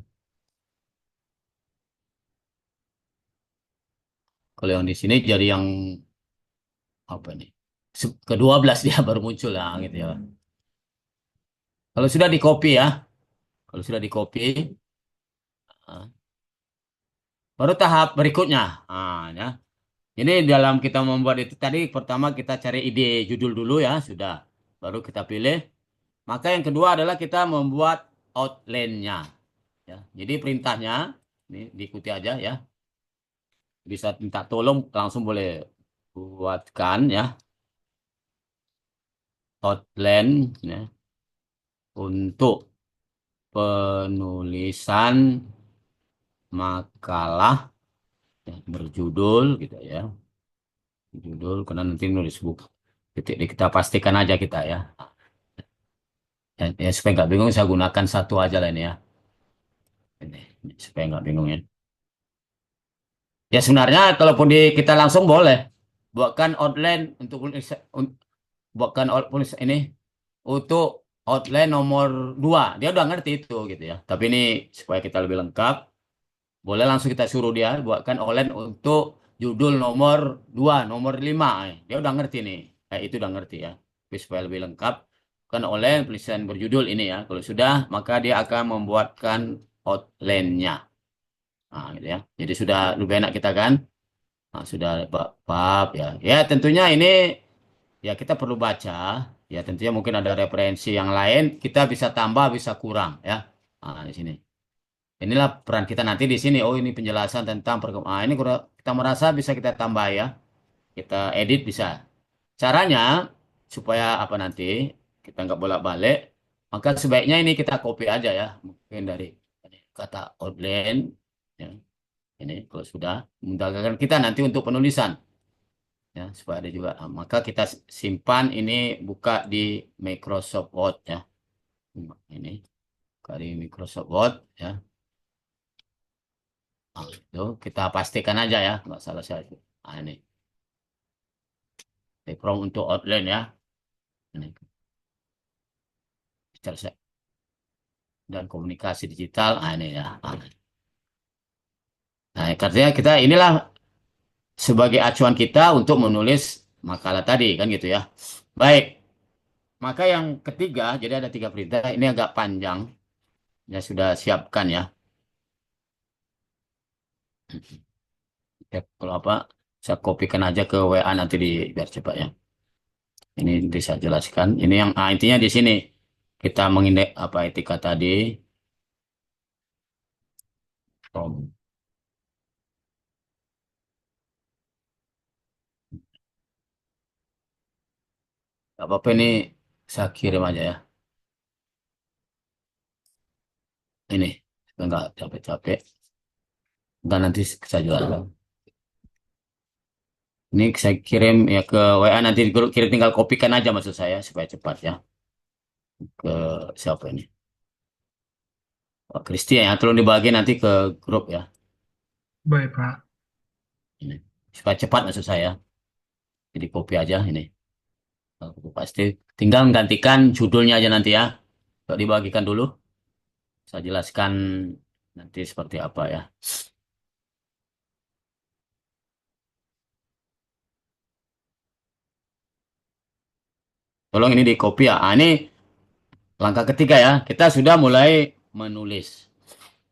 Kalau yang di sini jadi yang apa nih? Ke-12 dia baru muncul lah gitu ya. Kalau sudah di copy ya. Kalau sudah di copy. Baru tahap berikutnya. Ya. Ini dalam kita membuat itu tadi pertama kita cari ide judul dulu ya, sudah. Baru kita pilih. Maka yang kedua adalah kita membuat outline-nya. Ya. Jadi perintahnya ini diikuti aja ya. Bisa minta tolong langsung boleh buatkan ya outline ya untuk penulisan makalah ya, berjudul gitu ya. Judul karena nanti nulis buku. Kita pastikan aja kita ya. Ya, supaya nggak bingung saya gunakan satu aja lah ini ya. Ini, supaya nggak bingung ya. Ya sebenarnya kalaupun kita langsung boleh buatkan outline untuk buatkan ini untuk outline nomor 2. Dia udah ngerti itu gitu ya. Tapi ini supaya kita lebih lengkap, boleh langsung kita suruh dia buatkan outline untuk judul nomor 2, nomor 5. Dia udah ngerti nih. Itu udah ngerti ya. Tapi supaya lebih lengkap, kan outline tulisan berjudul ini ya. Kalau sudah, maka dia akan membuatkan outline-nya. Gitu ya. Jadi sudah lebih enak kita kan. Sudah bab ya. Ya tentunya ini ya kita perlu baca. Ya tentunya mungkin ada referensi yang lain. Kita bisa tambah, bisa kurang ya. Di sini. Inilah peran kita nanti di sini. Oh ini penjelasan tentang ini kita merasa bisa kita tambah ya. Kita edit bisa. Caranya supaya apa nanti kita nggak bolak-balik. Maka sebaiknya ini kita copy aja ya. Mungkin dari kata outline. Ya. Ini kalau sudah memudahkan kita nanti untuk penulisan ya supaya ada juga. Maka kita simpan ini buka di Microsoft Word ya. Ini buka di Microsoft Word ya. Itu kita pastikan aja ya nggak salah saya. Ini prompt untuk outline ya. Ini bicara dan komunikasi digital. Ini ya. Nah, katanya kita inilah sebagai acuan kita untuk menulis makalah tadi kan gitu ya. Baik. maka yang ketiga, jadi ada tiga perintah. Ini agak panjang. Ya sudah siapkan ya. Ya, kalau apa, saya kopikan aja ke WA nanti di biar cepat ya. Ini bisa jelaskan. Ini yang intinya di sini kita mengindek apa etika tadi. Om. Gak apa-apa ini saya kirim aja ya. Ini nggak capek-capek. Dan nanti saya jelaskan. Ini saya kirim ya ke WA nanti di grup, kirim tinggal kopikan aja maksud saya supaya cepat ya ke siapa ini? Oh, Christian ya, tolong dibagi nanti ke grup ya. Baik, Pak. Ini supaya cepat maksud saya. Jadi kopi aja ini. Aku pasti tinggal menggantikan judulnya aja nanti ya. Kalau dibagikan dulu, saya jelaskan nanti seperti apa ya. Tolong ini di copy ya. Ini langkah ketiga ya. Kita sudah mulai menulis.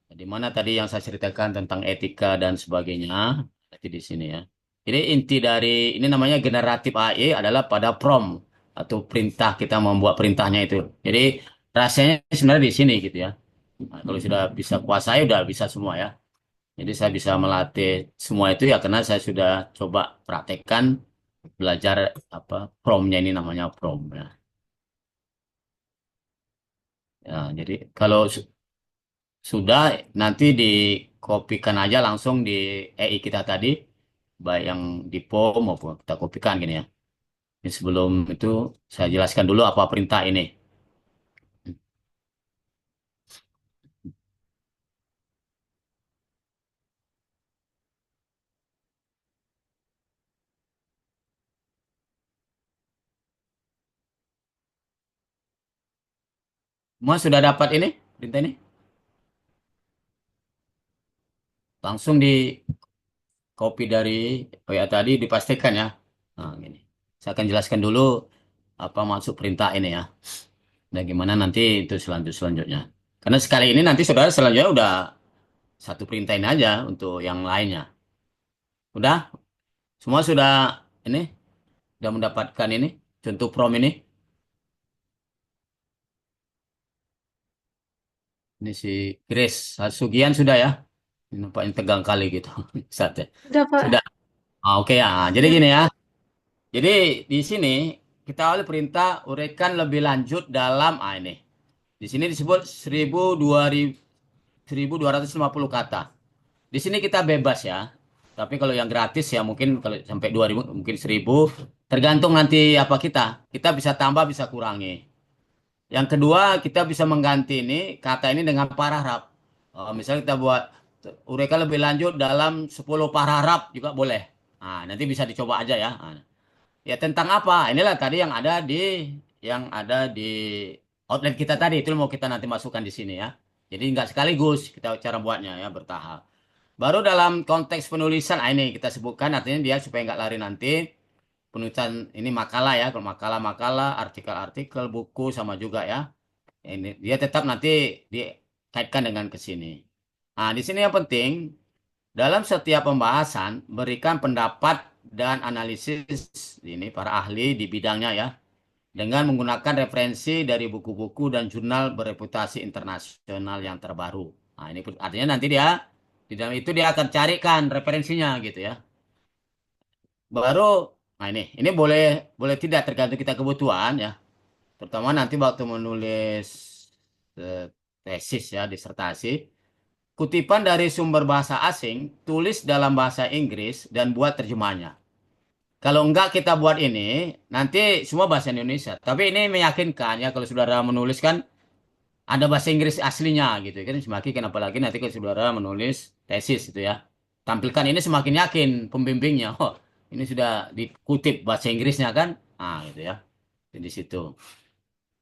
Di mana tadi yang saya ceritakan tentang etika dan sebagainya, nanti di sini ya. Jadi inti dari ini namanya generatif AI adalah pada prompt atau perintah kita membuat perintahnya itu. Jadi rasanya sebenarnya di sini gitu ya. Nah, kalau sudah bisa kuasai udah bisa semua ya. Jadi saya bisa melatih semua itu ya karena saya sudah coba praktekkan belajar apa promptnya ini namanya prompt ya. Ya, jadi kalau sudah nanti dikopikan aja langsung di EI kita tadi, baik yang di POM maupun kita kopikan gini ya. Ini sebelum itu saya jelaskan dulu apa perintah ini. Semua sudah dapat ini perintah ini? Langsung di copy dari WA tadi dipastikan ya. Nah, gini. Saya akan jelaskan dulu apa maksud perintah ini ya. Dan gimana nanti itu selanjutnya. Karena sekali ini nanti saudara selanjutnya udah satu perintah ini aja untuk yang lainnya. Udah? Semua sudah ini? Sudah mendapatkan ini? Contoh prom ini? Ini si Grace Sugian sudah ya? Ini nampaknya tegang kali gitu. Saat ya. Udah, Sudah. Pak. Oke ya. Jadi Udah. gini ya. Jadi di sini kita awal perintah uraikan lebih lanjut dalam ini. Di sini disebut 1250 kata. Di sini kita bebas ya. Tapi kalau yang gratis ya mungkin kalau sampai 2000 mungkin 1000 tergantung nanti apa kita. Kita bisa tambah bisa kurangi. Yang kedua kita bisa mengganti ini kata ini dengan paragraf. Misalnya kita buat uraikan lebih lanjut dalam 10 paragraf juga boleh. Nah, nanti bisa dicoba aja ya. Nah, ya tentang apa? Inilah tadi yang ada di outlet kita tadi itu mau kita nanti masukkan di sini ya. Jadi nggak sekaligus kita cara buatnya ya bertahap. Baru dalam konteks penulisan ini kita sebutkan artinya dia supaya nggak lari nanti penulisan ini makalah ya. Kalau makalah-makalah, artikel-artikel, buku sama juga ya. Ini dia tetap nanti dikaitkan dengan ke sini. Nah, di sini yang penting dalam setiap pembahasan berikan pendapat dan analisis ini para ahli di bidangnya ya dengan menggunakan referensi dari buku-buku dan jurnal bereputasi internasional yang terbaru. Nah, ini artinya nanti dia di dalam itu dia akan carikan referensinya gitu ya. Baru nah ini boleh boleh tidak tergantung kita kebutuhan ya. Terutama nanti waktu menulis eh, tesis ya, disertasi, kutipan dari sumber bahasa asing, tulis dalam bahasa Inggris dan buat terjemahnya. Kalau enggak kita buat ini, nanti semua bahasa Indonesia. Tapi ini meyakinkan ya kalau saudara menulis kan ada bahasa Inggris aslinya gitu kan semakin apalagi nanti kalau saudara menulis tesis itu ya. Tampilkan ini semakin yakin pembimbingnya. Oh, ini sudah dikutip bahasa Inggrisnya kan? Ah, gitu ya. Di situ.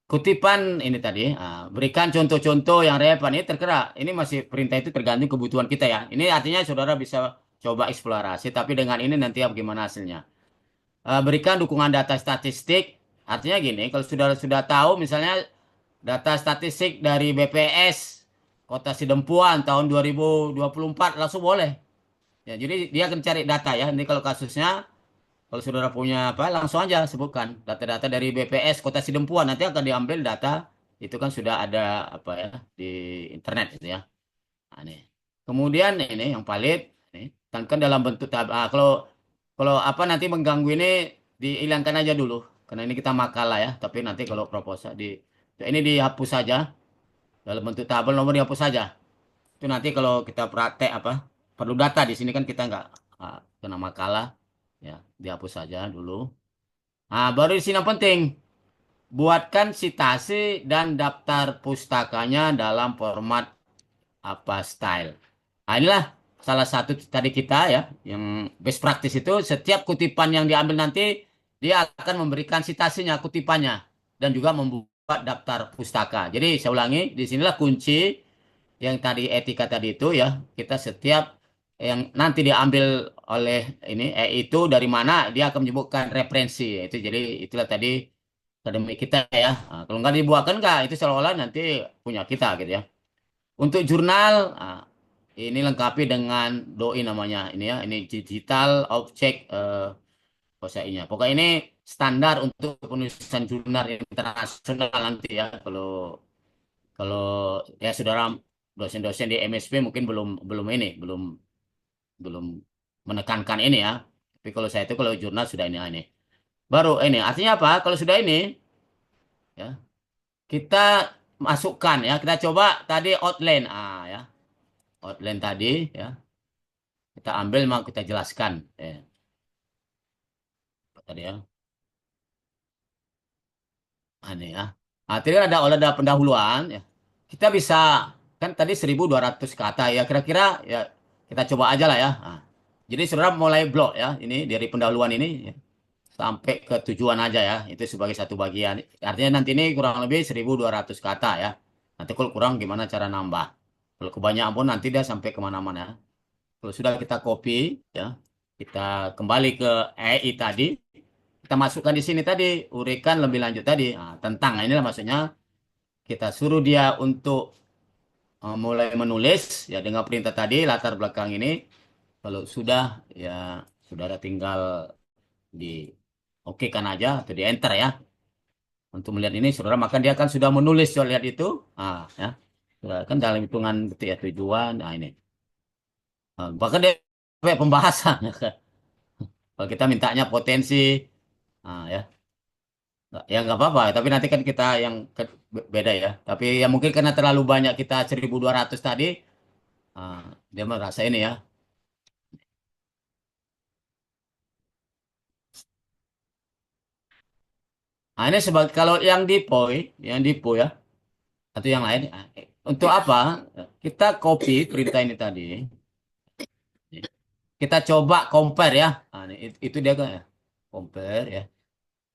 Kutipan ini tadi, berikan contoh-contoh yang relevan. Ini terkera. Ini masih perintah itu tergantung kebutuhan kita ya. Ini artinya saudara bisa coba eksplorasi, tapi dengan ini nanti ya bagaimana hasilnya. Berikan dukungan data statistik. Artinya gini, kalau sudah tahu misalnya data statistik dari BPS Kota Sidempuan tahun 2024 langsung boleh. Ya, jadi dia akan cari data ya. Ini kalau kasusnya, kalau saudara punya apa, langsung aja sebutkan data-data dari BPS Kota Sidempuan. Nanti akan diambil data itu kan sudah ada apa ya di internet itu ya. Nah, nih. Kemudian ini yang valid, nih, kan dalam bentuk kalau kalau apa nanti mengganggu ini dihilangkan aja dulu, karena ini kita makalah ya. Tapi nanti kalau proposal ini dihapus saja dalam bentuk tabel nomor dihapus saja. Itu nanti kalau kita praktek apa perlu data di sini kan kita nggak kena makalah ya dihapus saja dulu. Nah, baru di sini yang penting buatkan sitasi dan daftar pustakanya dalam format apa style. Nah, inilah salah satu tadi kita ya, yang best practice itu setiap kutipan yang diambil nanti dia akan memberikan sitasinya, kutipannya dan juga membuat daftar pustaka. Jadi saya ulangi, disinilah kunci yang tadi etika tadi itu ya, kita setiap yang nanti diambil oleh ini itu dari mana dia akan menyebutkan referensi itu. Jadi itulah tadi akademik kita ya. Nah, kalau nggak dibuatkan nggak itu seolah-olah nanti punya kita gitu ya. Untuk jurnal, ini lengkapi dengan doi namanya ini ya. Ini digital object POSEI-nya. Pokoknya ini standar untuk penulisan jurnal internasional nanti ya. Kalau kalau ya saudara dosen-dosen di MSP mungkin belum belum ini belum belum menekankan ini ya. Tapi kalau saya itu kalau jurnal sudah ini. Baru ini artinya apa? Kalau sudah ini ya kita masukkan ya. Kita coba tadi outline ya. Outline tadi ya. Kita ambil mau kita jelaskan. Apa tadi ya. Ini ya. Tadi ada pendahuluan ya. Kita bisa kan tadi 1.200 kata ya kira-kira ya kita coba aja lah ya. Jadi saudara mulai blok ya ini dari pendahuluan ini ya, sampai ke tujuan aja ya. Itu sebagai satu bagian. Artinya nanti ini kurang lebih 1.200 kata ya. Nanti kalau kurang gimana cara nambah. Kalau kebanyakan pun nanti dia sampai kemana-mana. Kalau sudah kita copy ya, kita kembali ke EI tadi, kita masukkan di sini tadi, uraikan lebih lanjut tadi. Tentang inilah maksudnya kita suruh dia untuk mulai menulis ya dengan perintah tadi latar belakang ini. Kalau sudah ya sudah ada tinggal di oke kan aja atau di enter ya untuk melihat ini saudara maka dia kan sudah menulis soal lihat itu ya sudah kan dalam hitungan detik ya tujuan ini. Bahkan dia sampai pembahasan kalau kita mintanya potensi ya ya nggak apa-apa tapi nanti kan kita yang beda ya tapi ya mungkin karena terlalu banyak kita 1.200 tadi ah, dia merasa ini ya. Ini sebagai kalau yang dipo ya atau yang lain untuk apa kita copy perintah ini tadi kita coba compare ya. Itu dia kan ya compare ya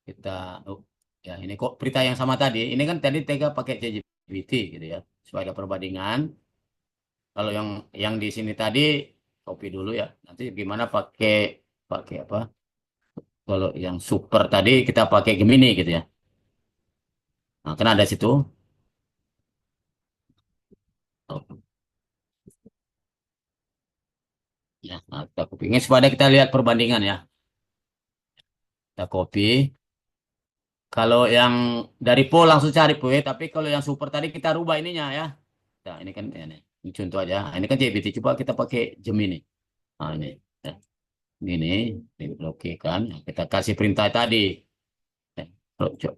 kita oh, ya ini kok berita yang sama tadi ini kan tadi Tega pakai ChatGPT gitu ya supaya ada perbandingan. Kalau yang di sini tadi copy dulu ya. Nanti gimana pakai pakai apa? Kalau yang super tadi kita pakai Gemini gitu ya. Nah, kan ada situ. Oh, ya, nah, kita copy. Ini supaya kita lihat perbandingan ya. Kita copy. Kalau yang dari Po langsung cari Po ya. Tapi kalau yang super tadi kita rubah ininya ya. Nah, ini kan ini contoh aja. Nah, ini kan GPT. Coba kita pakai Gemini. Nah, ini. Ya. Ini, oke kan. Kita kasih perintah tadi. Ya.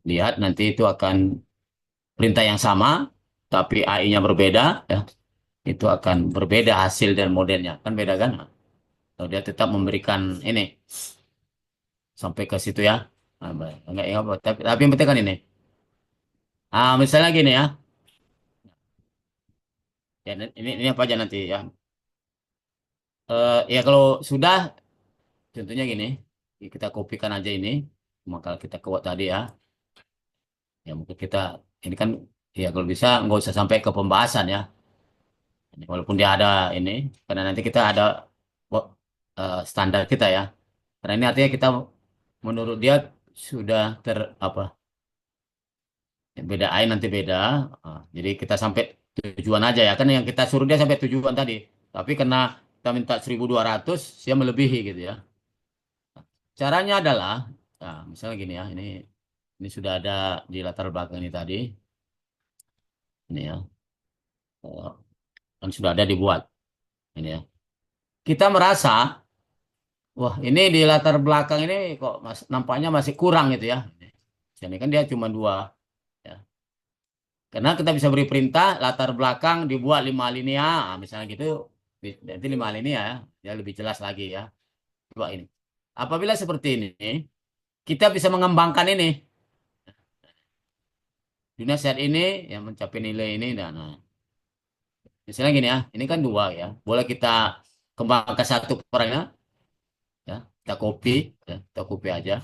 Lihat nanti itu akan perintah yang sama, tapi AI-nya berbeda, ya, itu akan berbeda hasil dan modelnya. Kan beda kan? Kalau dia tetap memberikan ini sampai ke situ ya. Enggak, ya, apa. Tapi yang penting kan ini. Misalnya gini ya. Ya, ini apa aja nanti ya. Ya kalau sudah, contohnya gini, kita kopikan aja ini. Maka kita kuat tadi ya. Ya mungkin kita, ini kan, ya kalau bisa nggak usah sampai ke pembahasan ya. Walaupun dia ada ini, karena nanti kita ada standar kita ya. Karena ini artinya kita menurut dia sudah ter apa? bedain nanti beda. Jadi kita sampai tujuan aja ya. Kan yang kita suruh dia sampai tujuan tadi. Tapi karena kita minta 1.200, dia melebihi gitu ya. Caranya adalah, nah, misalnya gini ya, ini sudah ada di latar belakang ini tadi, ini ya, oh, kan sudah ada dibuat, ini ya. Kita merasa, wah ini di latar belakang ini kok nampaknya masih kurang gitu ya. Ini kan dia cuma dua, ya. Karena kita bisa beri perintah latar belakang dibuat 5 linear, misalnya gitu, nanti 5 linear ya, ya lebih jelas lagi ya. Coba ini. Apabila seperti ini, kita bisa mengembangkan ini. Dunia saat ini yang mencapai nilai ini, dan nah, misalnya gini ya, ini kan dua ya. Boleh kita kembangkan satu perannya, ya. Kita copy aja.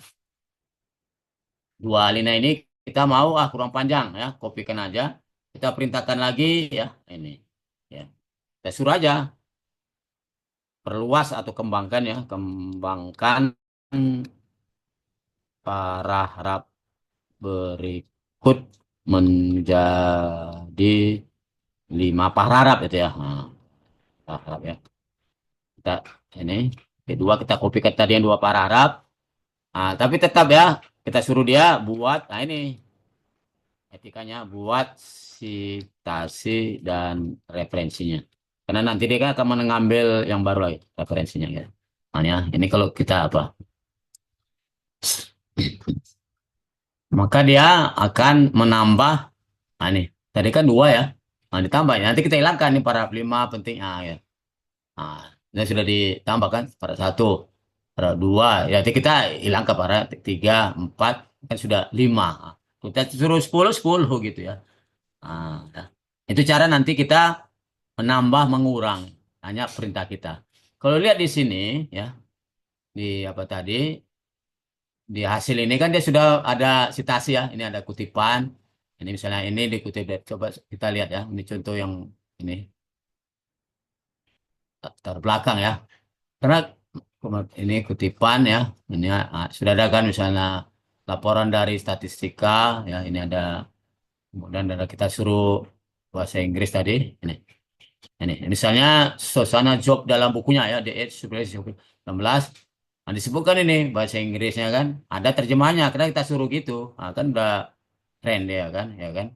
2 alinea ini kita mau kurang panjang ya, kopikan aja. Kita perintahkan lagi ya, ini. Ya, kita suruh aja perluas atau kembangkan ya, kembangkan paragraf berikut menjadi 5 paragraf itu ya. Nah, paragraf ya. Kita ini kedua kita kopikan tadi yang 2 paragraf. Tapi tetap ya, kita suruh dia buat, nah ini etikanya, buat citasi dan referensinya. Karena nanti dia kan akan mengambil yang baru lagi, referensinya ya. Makanya, ini kalau kita apa? Maka dia akan menambah, nah ini, tadi kan 2 ya. Nah, ditambah, nanti kita hilangkan nih para 5 penting. Ya. Nah, ini sudah ditambahkan pada 1, pada 2, ya nanti kita hilang ke pada 3, 4, kan sudah 5. Kita suruh 10, 10 gitu ya. Nah. Itu cara nanti kita menambah, mengurang. Hanya perintah kita. Kalau lihat di sini, ya, di apa tadi, di hasil ini kan dia sudah ada sitasi ya. Ini ada kutipan. Ini misalnya ini dikutip, coba kita lihat ya. Ini contoh yang ini, latar belakang ya. Karena ini kutipan ya, ini sudah ada kan misalnya laporan dari statistika ya, ini ada, kemudian ada kita suruh bahasa Inggris tadi, ini misalnya suasana job dalam bukunya ya, DH 19. Nah, disebutkan ini bahasa Inggrisnya kan, ada terjemahnya karena kita suruh gitu. Kan udah keren dia kan, ya kan.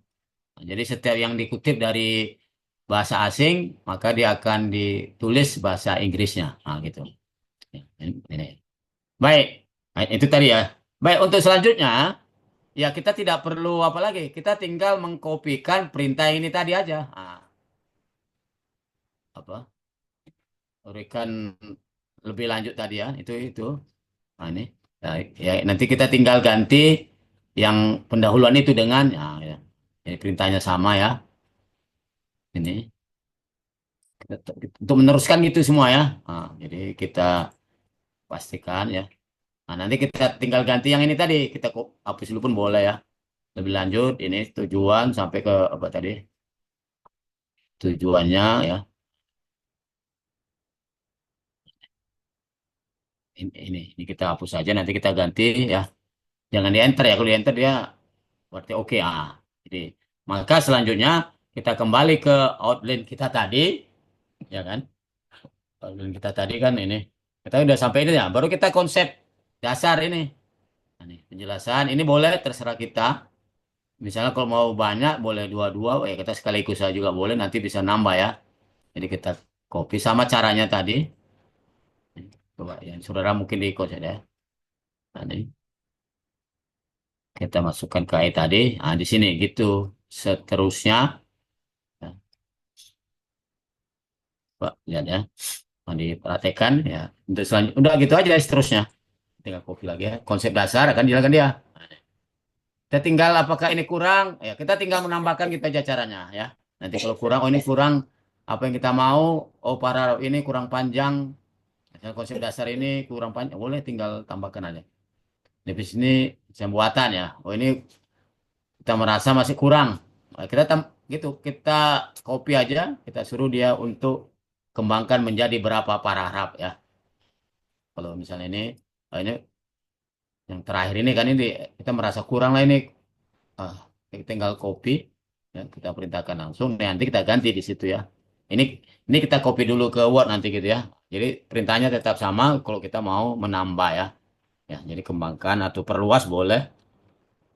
Nah, jadi setiap yang dikutip dari bahasa asing, maka dia akan ditulis bahasa Inggrisnya. Gitu. Ini. Baik, nah, itu tadi ya. Baik, untuk selanjutnya, ya kita tidak perlu apa lagi. Kita tinggal mengkopikan perintah ini tadi aja. Apa? Berikan lebih lanjut tadi ya, itu. Nah, ini. Ya, nanti kita tinggal ganti yang pendahuluan itu dengan, ya. Ini perintahnya sama ya. Ini. Untuk meneruskan gitu semua ya. Jadi kita pastikan ya. Nah, nanti kita tinggal ganti yang ini tadi. Kita hapus dulu pun boleh ya. Lebih lanjut, ini tujuan sampai ke apa tadi? Tujuannya ya. Ini kita hapus saja. Nanti kita ganti ya. Jangan di enter ya. Kalau di enter dia berarti oke. Jadi maka selanjutnya kita kembali ke outline kita tadi, ya kan? Outline kita tadi kan ini. Kita udah sampai ini ya. Baru kita konsep dasar ini. Nah, ini penjelasan. Ini boleh terserah kita. Misalnya kalau mau banyak boleh dua-dua. Ya kita sekaligus saja juga boleh. Nanti bisa nambah ya. Jadi kita copy sama caranya tadi. Coba yang saudara mungkin diikut saja. Tadi kita masukkan ke AI tadi. Di sini gitu. Seterusnya, ya, Pak, lihat ya. Diperhatikan ya. Untuk selanjutnya, udah gitu aja seterusnya. Tinggal copy lagi ya. Konsep dasar akan dilakukan dia. Kita tinggal apakah ini kurang, ya kita tinggal menambahkan kita aja caranya ya. Nanti kalau kurang, oh ini kurang apa yang kita mau, oh paragraf ini kurang panjang, misalnya konsep dasar ini kurang panjang, boleh tinggal tambahkan aja. Di sini pembuatan ya. Oh ini kita merasa masih kurang. Kita gitu, kita copy aja, kita suruh dia untuk kembangkan menjadi berapa paragraf ya. Kalau misalnya ini yang terakhir ini kan ini kita merasa kurang lah ini. Ah, tinggal copy, ya, kita perintahkan langsung. Nah, nanti kita ganti di situ ya. Ini ini kita copy dulu ke Word nanti gitu ya. Jadi perintahnya tetap sama kalau kita mau menambah ya. Ya, jadi kembangkan atau perluas boleh.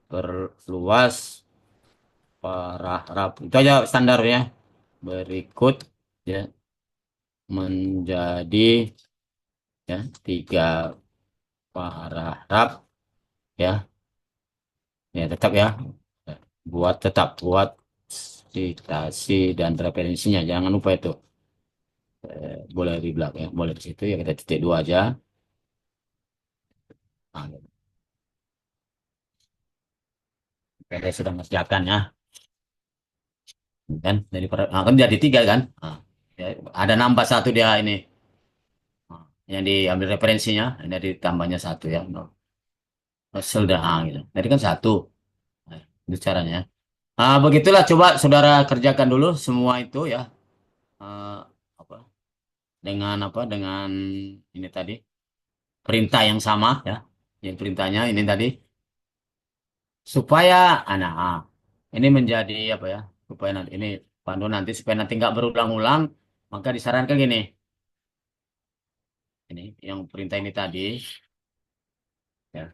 Perluas paragraf. Itu aja standarnya. Berikut ya menjadi ya tiga paragraf ya. Ya tetap ya. Tetap buat citasi dan referensinya. Jangan lupa itu. Boleh di belakang ya. Boleh di situ ya kita titik dua aja. Nah, saya sudah mengerjakan ya. Kan kan jadi tiga kan. Nah, ya, ada nambah satu dia ini. Nah, yang diambil referensinya. Ini ditambahnya satu ya. No. Sudah gitu. Jadi kan satu. Nah, itu caranya. Begitulah coba saudara kerjakan dulu semua itu ya. Eh, apa dengan ini tadi perintah yang sama ya. Yang perintahnya ini tadi supaya anak ini menjadi apa ya? Supaya nanti ini Pandu nanti supaya nanti nggak berulang-ulang, maka disarankan gini. Ini yang perintah ini tadi ya.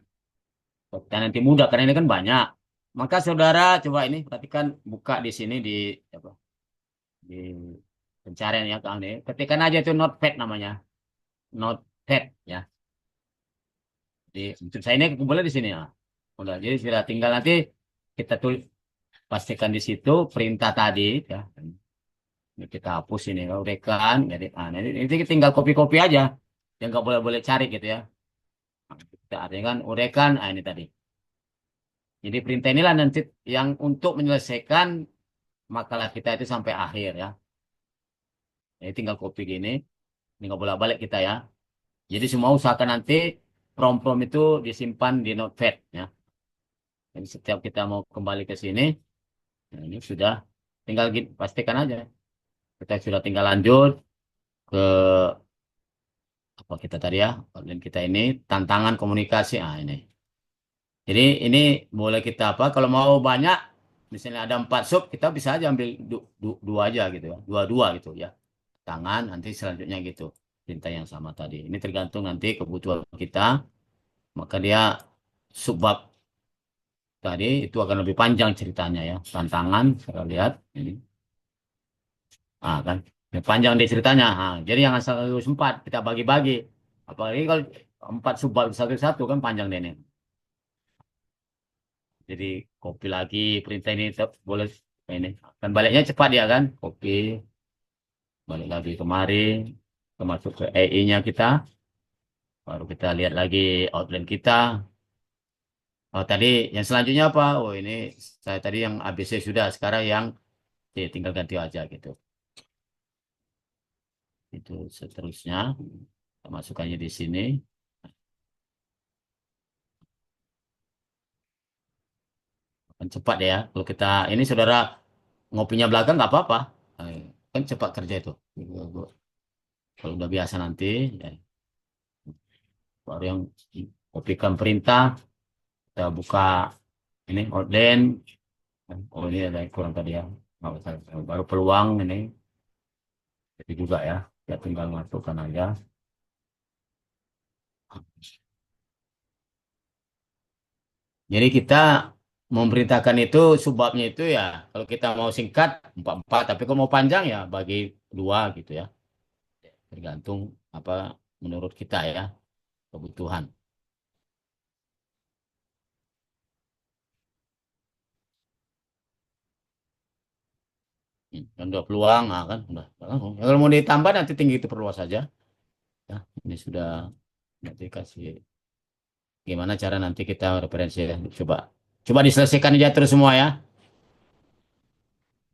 Dan nanti mudah karena ini kan banyak. Maka saudara coba ini perhatikan buka di sini apa di pencarian ya Kang nih. Ketikkan aja itu notepad namanya. Notepad ya. Di untuk saya ini boleh di sini ya. Udah, jadi sudah tinggal nanti kita tulis pastikan di situ perintah tadi ya. Ini kita hapus ini kalau rekan. Jadi ini tinggal copy-copy aja. Yang nggak boleh-boleh cari gitu ya. Nah, kita artinya kan urekan, ini tadi. Jadi perintah inilah nanti yang untuk menyelesaikan makalah kita itu sampai akhir ya. Jadi tinggal copy gini. Ini nggak boleh balik kita ya. Jadi semua usahakan nanti prom-prom itu disimpan di notepad ya. Jadi setiap kita mau kembali ke sini, nah ini sudah tinggal pastikan aja. Kita sudah tinggal lanjut ke apa kita tadi ya. Dan kita ini tantangan komunikasi. Ini. Jadi ini boleh kita apa? Kalau mau banyak, misalnya ada 4 sub, kita bisa aja ambil dua aja gitu ya. Dua-dua gitu ya. Tangan nanti selanjutnya gitu. Tinta yang sama tadi. Ini tergantung nanti kebutuhan kita. Maka dia subbab tadi itu akan lebih panjang ceritanya ya. Tantangan, saya lihat ini. Kan. Ini panjang di ceritanya. Jadi yang asal harus 4, kita bagi-bagi. Apalagi kalau 4 subbab satu-satu kan panjang deh ini. Jadi copy lagi perintah ini boleh ini. Kan baliknya cepat ya kan. Copy balik lagi kemari. Masuk ke EI-nya kita. Baru kita lihat lagi outline kita. Oh tadi yang selanjutnya apa? Oh ini saya tadi yang ABC sudah. Sekarang yang tinggal ganti aja gitu. Itu seterusnya. Kita masukkannya di sini. Kan cepat ya. Kalau kita ini saudara ngopinya belakang nggak apa-apa. Eh, Kan cepat kerja itu. Kalau udah biasa nanti, ya, baru yang kopikan perintah, kita buka ini outline. Oh ini ada yang kurang tadi ya. Nggak usah. Baru peluang ini, jadi juga ya. Ya tinggal masukkan aja. Jadi kita memerintahkan itu subbabnya itu ya. Kalau kita mau singkat empat empat, tapi kalau mau panjang ya bagi dua gitu ya. Tergantung apa menurut kita ya kebutuhan. Dan dua peluang, kan udah. Kalau mau ditambah nanti tinggi itu perluas saja. Ya, ini sudah nanti kasih gimana cara nanti kita referensi ya. Coba coba diselesaikan aja terus semua ya.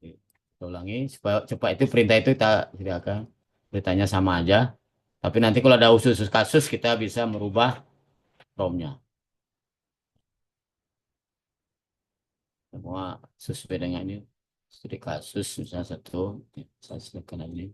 Kita ulangi supaya cepat itu perintah itu kita silakan beritanya sama aja. Tapi nanti kalau ada khusus kasus kita bisa merubah promnya. Semua sesuai dengan ini. Studi kasus misalnya satu, saya silakan ini.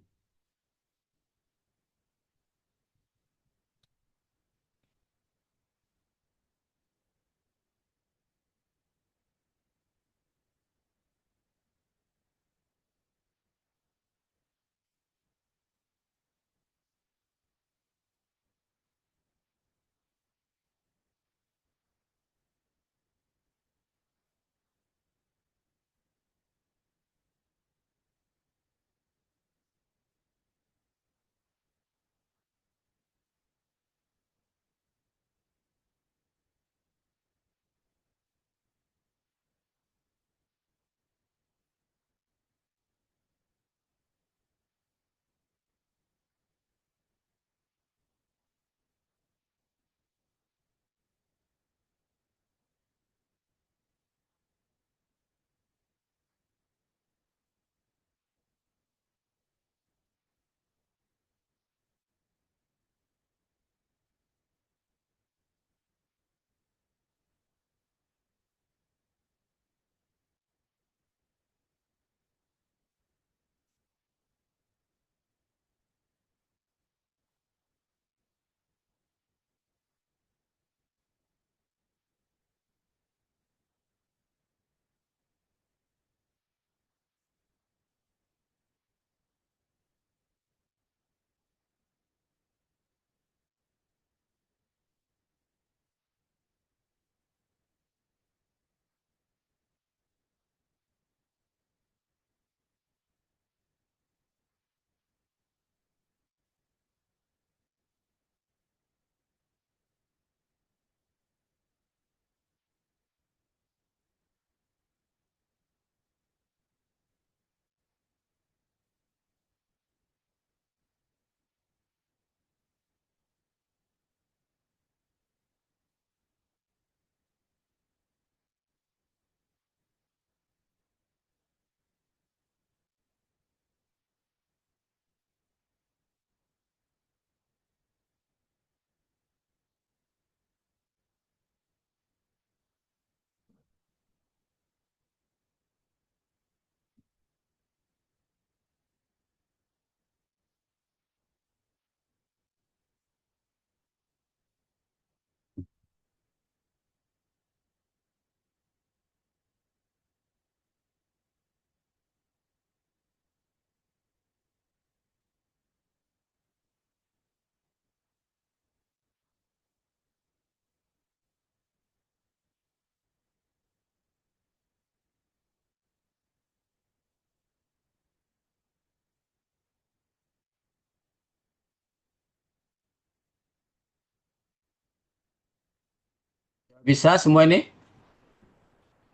bisa semua ini?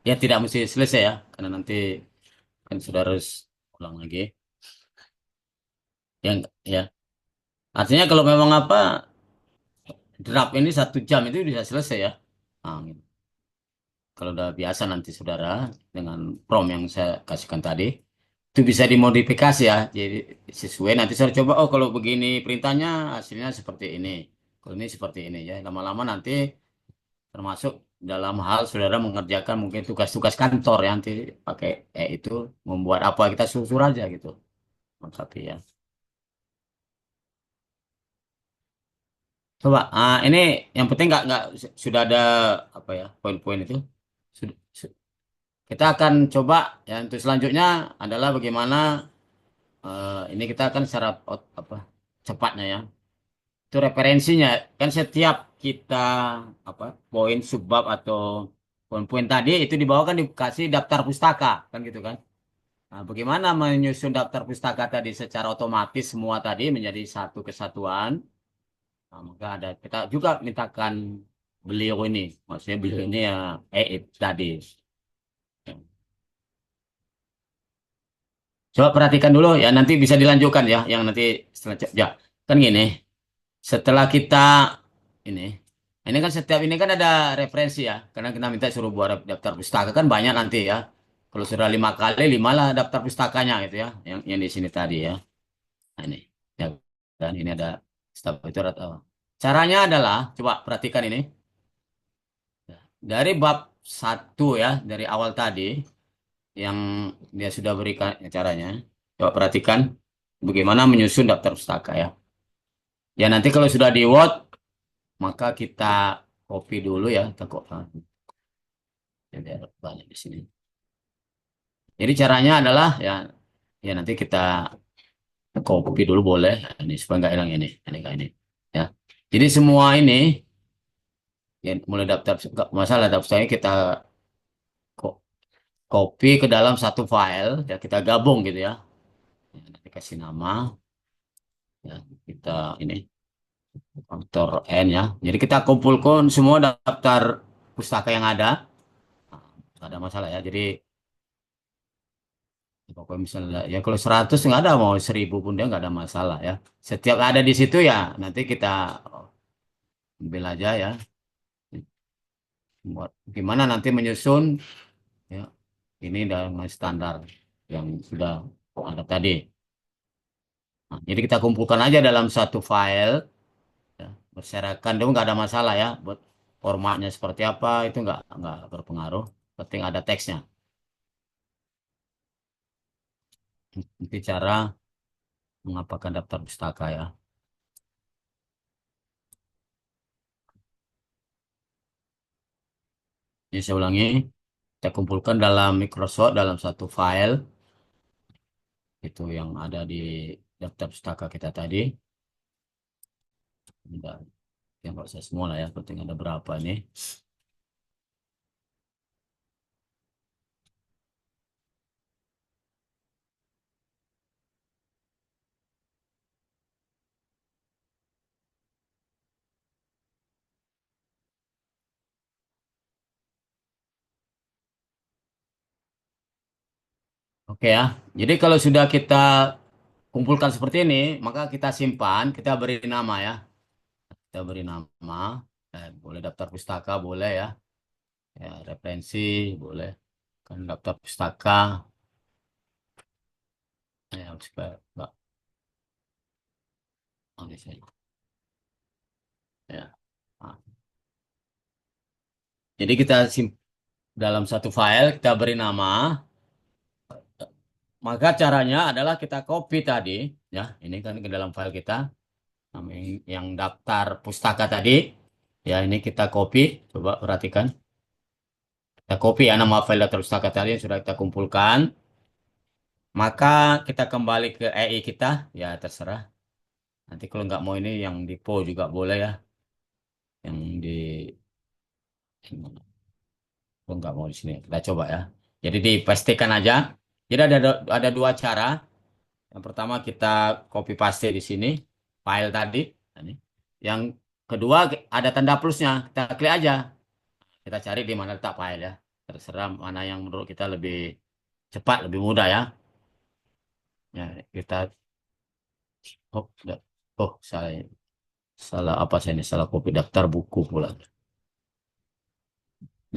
Ya tidak mesti selesai ya, karena nanti kan sudah harus ulang lagi. Yang ya, artinya kalau memang apa draft ini 1 jam itu bisa selesai ya. Nah, gitu. Kalau udah biasa nanti saudara dengan prompt yang saya kasihkan tadi, itu bisa dimodifikasi ya. Jadi sesuai nanti saya coba, oh kalau begini perintahnya hasilnya seperti ini. Kalau ini seperti ini ya. Lama-lama nanti termasuk dalam hal saudara mengerjakan mungkin tugas-tugas kantor ya nanti pakai itu membuat apa kita susur aja gitu. Tapi ya. Coba, ini yang penting nggak sudah ada apa ya poin-poin itu. Sudah, kita akan coba ya untuk selanjutnya adalah bagaimana ini kita akan secara apa cepatnya ya. Itu referensinya kan setiap kita apa poin subbab atau poin-poin tadi itu dibawakan dikasih daftar pustaka kan gitu kan. Nah, bagaimana menyusun daftar pustaka tadi secara otomatis semua tadi menjadi satu kesatuan. Nah, maka ada kita juga mintakan beliau ini, maksudnya beliau ini ya tadi. Coba perhatikan dulu ya, nanti bisa dilanjutkan ya, yang nanti setelah ya kan gini. Setelah kita ini, ini kan setiap ini kan ada referensi ya, karena kita minta suruh buat daftar pustaka kan banyak nanti ya. Kalau sudah 5 kali, 5 lah daftar pustakanya gitu ya, yang di sini tadi ya. Nah, ini ya dan ini ada staf itu atau caranya adalah coba perhatikan ini. Dari bab 1 ya, dari awal tadi yang dia sudah berikan caranya. Coba perhatikan bagaimana menyusun daftar pustaka ya. Ya nanti kalau sudah di Word, maka kita copy dulu ya. Kita jadi ada banyak di sini. Jadi caranya adalah ya, ya nanti kita copy dulu boleh. Ini supaya nggak hilang ini. Ini nggak ini. Ya. Jadi semua ini, ya mulai daftar nggak masalah daftarnya kita co- copy ke dalam satu file. Ya kita gabung gitu ya. Ya, nanti kasih nama. Ya, kita ini faktor N ya. Jadi kita kumpulkan semua daftar pustaka yang ada. Nah, nggak ada masalah ya. Jadi pokoknya misalnya ya kalau 100 nggak ada mau 1000 pun dia nggak ada masalah ya. Setiap ada di situ ya nanti kita ambil aja ya. Buat gimana nanti menyusun ya ini dengan standar yang sudah ada tadi. Nah, jadi kita kumpulkan aja dalam satu file ya, berserakan itu nggak ada masalah ya. Buat formatnya seperti apa itu nggak berpengaruh. Penting ada teksnya. Nanti cara mengapakan daftar pustaka ya. Ini saya ulangi. Kita kumpulkan dalam Microsoft dalam satu file itu yang ada di daftar pustaka kita tadi. Enggak, yang nggak usah semua lah ya. Penting ada berapa nih. Oke ya. Jadi kalau sudah kita kumpulkan seperti ini, maka kita simpan, kita beri nama ya. Kita beri nama. Boleh daftar pustaka, boleh ya. Ya, referensi, boleh. Kan daftar pustaka. Ya, supaya nggak. Oke, ya. Nah, jadi kita dalam satu file kita beri nama, maka caranya adalah kita copy tadi, ya, ini kan ke dalam file kita, yang daftar pustaka tadi, ya ini kita copy, coba perhatikan, kita copy ya nama file daftar pustaka tadi yang sudah kita kumpulkan, maka kita kembali ke EI kita, ya terserah. Nanti kalau nggak mau ini yang di PO juga boleh ya, yang di, kalau nggak mau di sini, kita coba ya. Jadi dipastikan aja. Jadi ada 2 cara. Yang pertama kita copy paste di sini file tadi. Ini. Yang kedua ada tanda plusnya. Kita klik aja. Kita cari di mana letak file ya. Terserah mana yang menurut kita lebih cepat, lebih mudah ya. Ya, kita oh, oh salah salah apa saya ini salah copy daftar buku pula.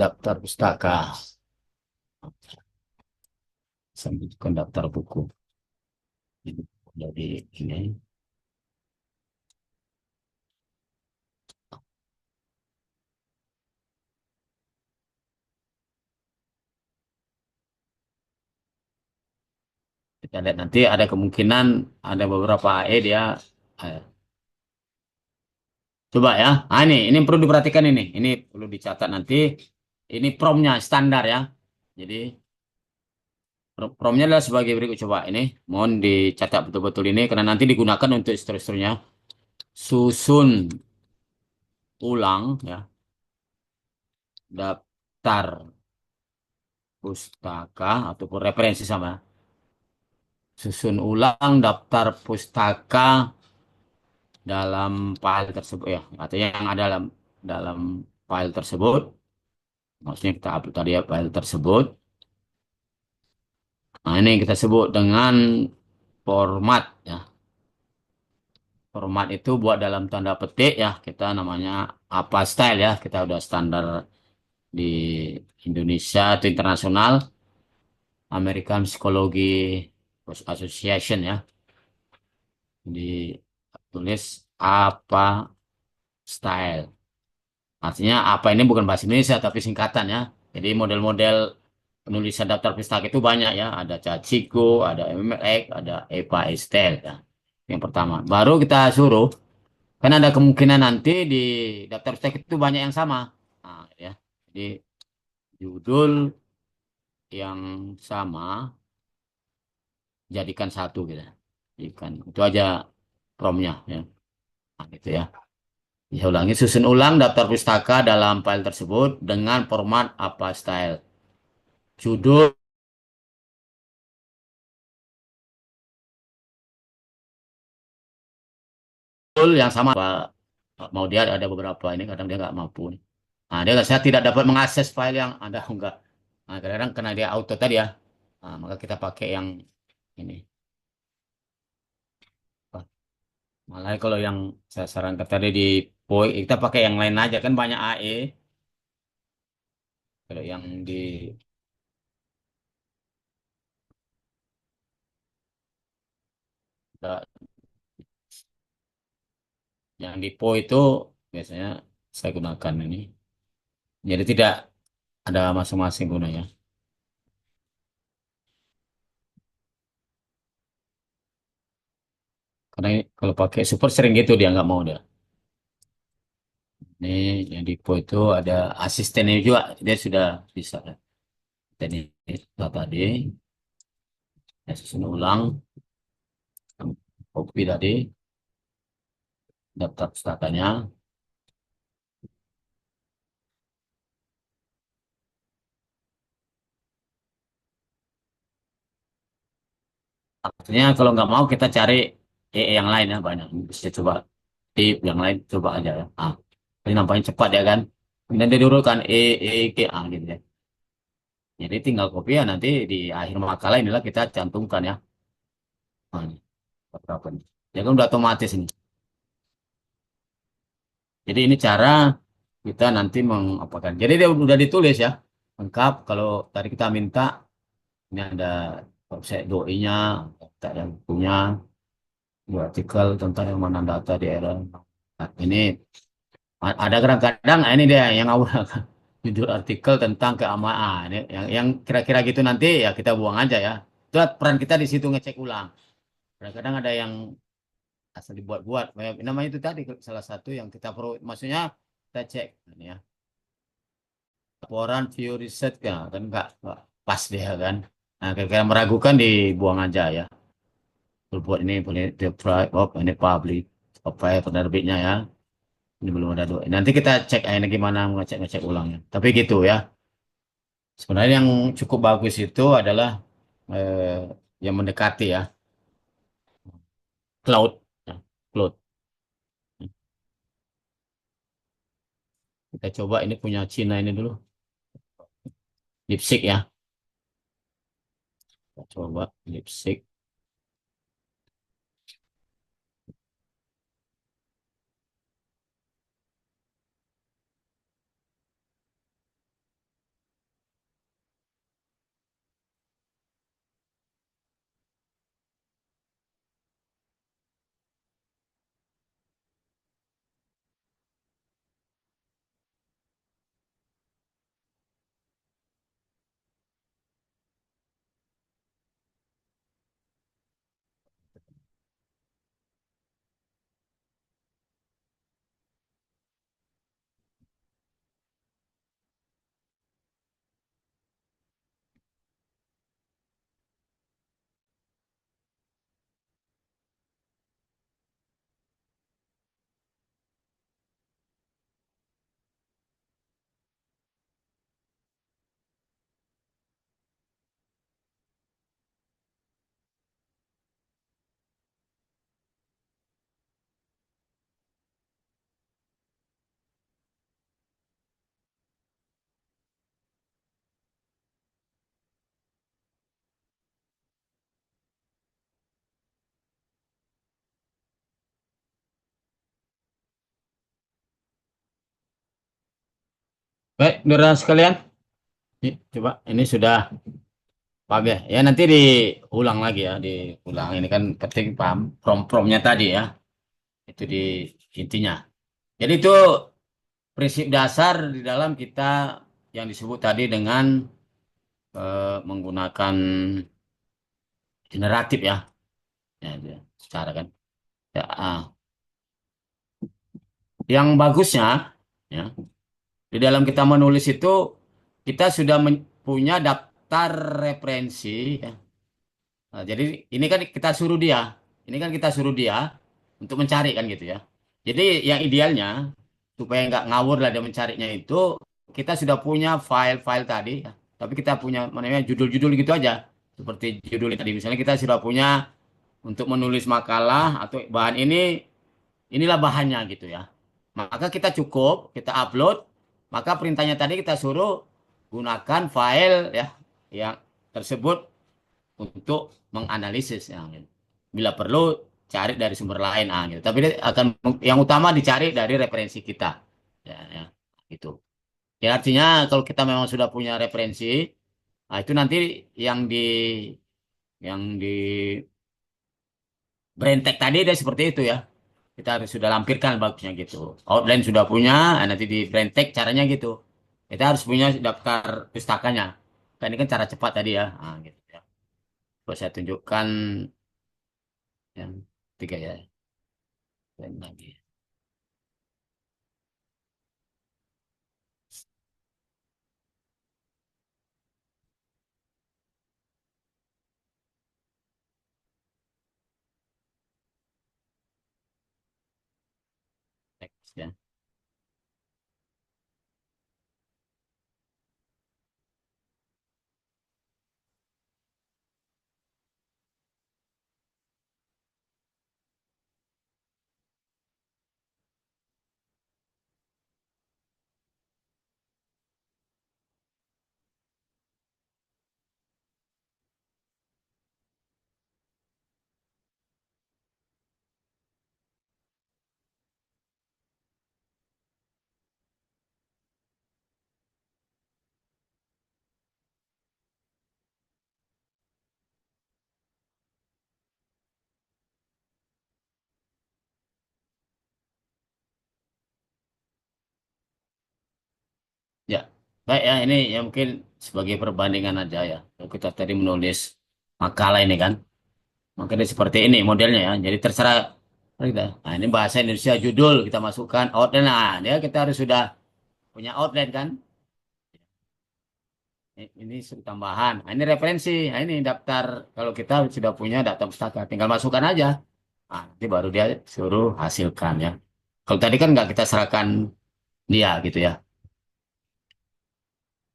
Daftar pustaka. Sambungkan daftar buku. Jadi ini kita lihat nanti ada kemungkinan ada beberapa AE dia eh, coba ya. Ah ini perlu diperhatikan ini. Ini perlu dicatat nanti. Ini promnya standar ya. Jadi promnya adalah sebagai berikut coba ini. Mohon dicatat betul-betul ini karena nanti digunakan untuk strukturnya. Susun ulang ya daftar pustaka ataupun referensi sama. Susun ulang daftar pustaka dalam file tersebut ya. Artinya yang ada dalam file tersebut. Maksudnya kita upload tadi ya file tersebut. Nah, ini kita sebut dengan format ya. Format itu buat dalam tanda petik ya. Kita namanya apa style ya. Kita udah standar di Indonesia atau internasional. American Psychology Association ya. Ditulis apa style. Artinya apa ini bukan bahasa Indonesia tapi singkatan ya. Jadi model-model penulisan daftar pustaka itu banyak ya. Ada Caciko, ada MMX, ada Eva Estelle ya. Yang pertama. Baru kita suruh, kan ada kemungkinan nanti di daftar pustaka itu banyak yang sama. Nah, ya. Jadi judul yang sama jadikan satu gitu. Jadikan itu aja promnya ya. Nah, gitu ya. Saya ulangi, susun ulang daftar pustaka dalam file tersebut dengan format apa style. Judul yang sama Pak, mau dia ada beberapa ini kadang dia nggak mampu nih. Nah, dia saya tidak dapat mengakses file yang ada enggak. Nah, kadang-kadang karena dia auto tadi ya. Nah, maka kita pakai yang ini. Wah, malah kalau yang saya sarankan tadi di POI kita pakai yang lain aja kan banyak AE. Kalau yang di POI itu biasanya saya gunakan ini. Jadi tidak ada masing-masing gunanya. Karena kalau pakai super sering gitu dia nggak mau dia. Ini yang di Po itu ada asistennya juga, dia sudah bisa. Jadi tadi ya susun ulang, copy tadi daftar pustakanya. Artinya kalau nggak mau kita cari yang lain ya banyak. Bisa coba tip yang lain coba aja ya. Ah, ini nampaknya cepat ya kan. Kemudian dia diurutkan G, A gitu ya. Jadi tinggal copy ya nanti di akhir makalah inilah kita cantumkan ya. Nah, ini, berapa nih. Ya kan udah otomatis ini. Jadi ini cara kita nanti mengapakan. Jadi dia udah ditulis ya, lengkap. Kalau tadi kita minta, ini ada website doi-nya, kita yang punya, dua artikel tentang yang mana data di era. Nah, ini ada kadang-kadang, nah, ini dia yang awal judul artikel tentang keamanan. Ini yang kira-kira gitu nanti ya kita buang aja ya. Itu peran kita di situ ngecek ulang. Kadang-kadang ada yang asal dibuat-buat. Namanya itu tadi salah satu yang kita perlu, maksudnya kita cek. Ini ya. Laporan view research ya kan nggak pas dia kan. Nah, kira-kira meragukan dibuang aja ya. Buat ini boleh the oh, ini public apa ya penerbitnya ya. Ini belum ada doa. Nanti kita cek ini gimana ngecek-ngecek ulangnya. Tapi gitu ya. Sebenarnya yang cukup bagus itu adalah eh, yang mendekati ya cloud. Ya, cloud. Kita coba ini punya Cina ini dulu. Lipstick ya. Kita coba lipstick. Baik, saudara sekalian. Coba ini sudah paham ya. Ya nanti diulang lagi ya, diulang. Ini kan penting paham promnya tadi ya. Itu di intinya. Jadi itu prinsip dasar di dalam kita yang disebut tadi dengan menggunakan generatif ya. Ya, itu ya, secara kan. Ya, yang bagusnya ya di dalam kita menulis itu kita sudah punya daftar referensi ya. Nah, jadi ini kan kita suruh dia, ini kan kita suruh dia untuk mencari kan gitu ya. Jadi yang idealnya supaya nggak ngawur lah dia mencarinya itu kita sudah punya file-file tadi, ya. Tapi kita punya apa namanya judul-judul gitu aja. Seperti judul tadi misalnya kita sudah punya untuk menulis makalah atau bahan inilah bahannya gitu ya. Maka kita cukup kita upload, maka perintahnya tadi kita suruh gunakan file ya yang tersebut untuk menganalisis ya, gitu. Bila perlu cari dari sumber lain gitu. Tapi dia akan yang utama dicari dari referensi kita. Ya, ya, gitu. Ya artinya kalau kita memang sudah punya referensi, nah itu nanti yang di yang di Braintek tadi dia seperti itu ya. Kita harus sudah lampirkan bagusnya gitu. Outline sudah punya, nanti di Braintek caranya gitu. Kita harus punya daftar pustakanya. Kan ini kan cara cepat tadi ya. Nah, gitu ya. Coba saya tunjukkan yang tiga ya. Dan lagi. Next ya. Ya, baik ya ini ya mungkin sebagai perbandingan aja ya. Kalau kita tadi menulis makalah ini kan, maka dia seperti ini modelnya ya. Jadi terserah kita. Nah, ini bahasa Indonesia judul kita masukkan outline. Nah, dia kita harus sudah punya outline kan. Ini tambahan. Nah, ini referensi. Nah, ini daftar kalau kita sudah punya daftar pustaka, tinggal masukkan aja. Nah, nanti baru dia suruh hasilkan ya. Kalau tadi kan nggak kita serahkan dia gitu ya.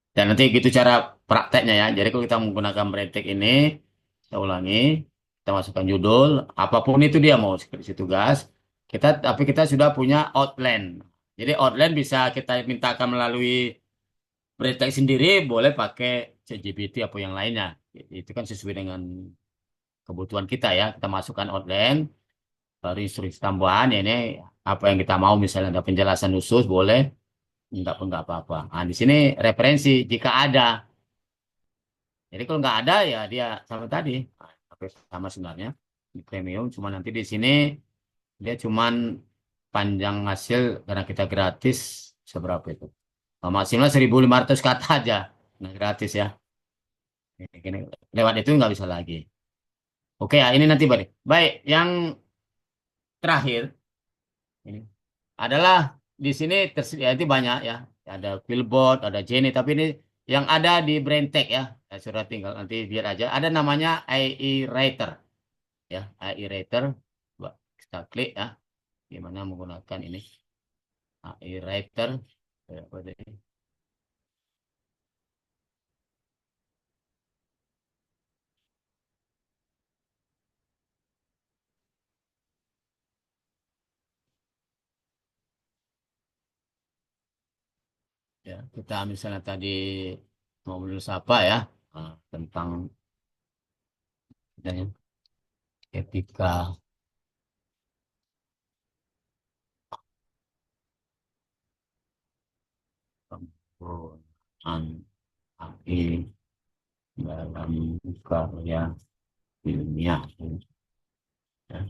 Dan nanti gitu cara prakteknya ya. Jadi kalau kita menggunakan Braintek ini, saya ulangi, kita masukkan judul, apapun itu dia mau skripsi tugas, tapi kita sudah punya outline. Jadi outline bisa kita mintakan melalui Braintek sendiri, boleh pakai ChatGPT apa yang lainnya. Itu kan sesuai dengan kebutuhan kita ya. Kita masukkan outline, baru instruksi tambahan ya ini apa yang kita mau, misalnya ada penjelasan khusus boleh, enggak apa-apa. Nah, di sini referensi jika ada. Jadi kalau nggak ada ya dia sama tadi. Nah, tapi sama sebenarnya di premium, cuma nanti di sini dia cuman panjang hasil karena kita gratis seberapa itu. Nah, maksimal 1.500 kata aja. Nah, gratis ya. Ini, lewat itu nggak bisa lagi. Oke ya, ini nanti balik. Baik, yang terakhir ini adalah di sini tersedia itu banyak ya. Ada Billboard, ada Jenny, tapi ini yang ada di Braintek ya. Sudah tinggal nanti biar aja. Ada namanya AI Writer ya. AI Writer. Coba kita klik ya. Gimana menggunakan ini AI Writer. Apa tadi? Ya, kita misalnya tadi mau menulis apa ya, tentang misalnya etika penggunaan AI dalam karya ilmiah. Ya.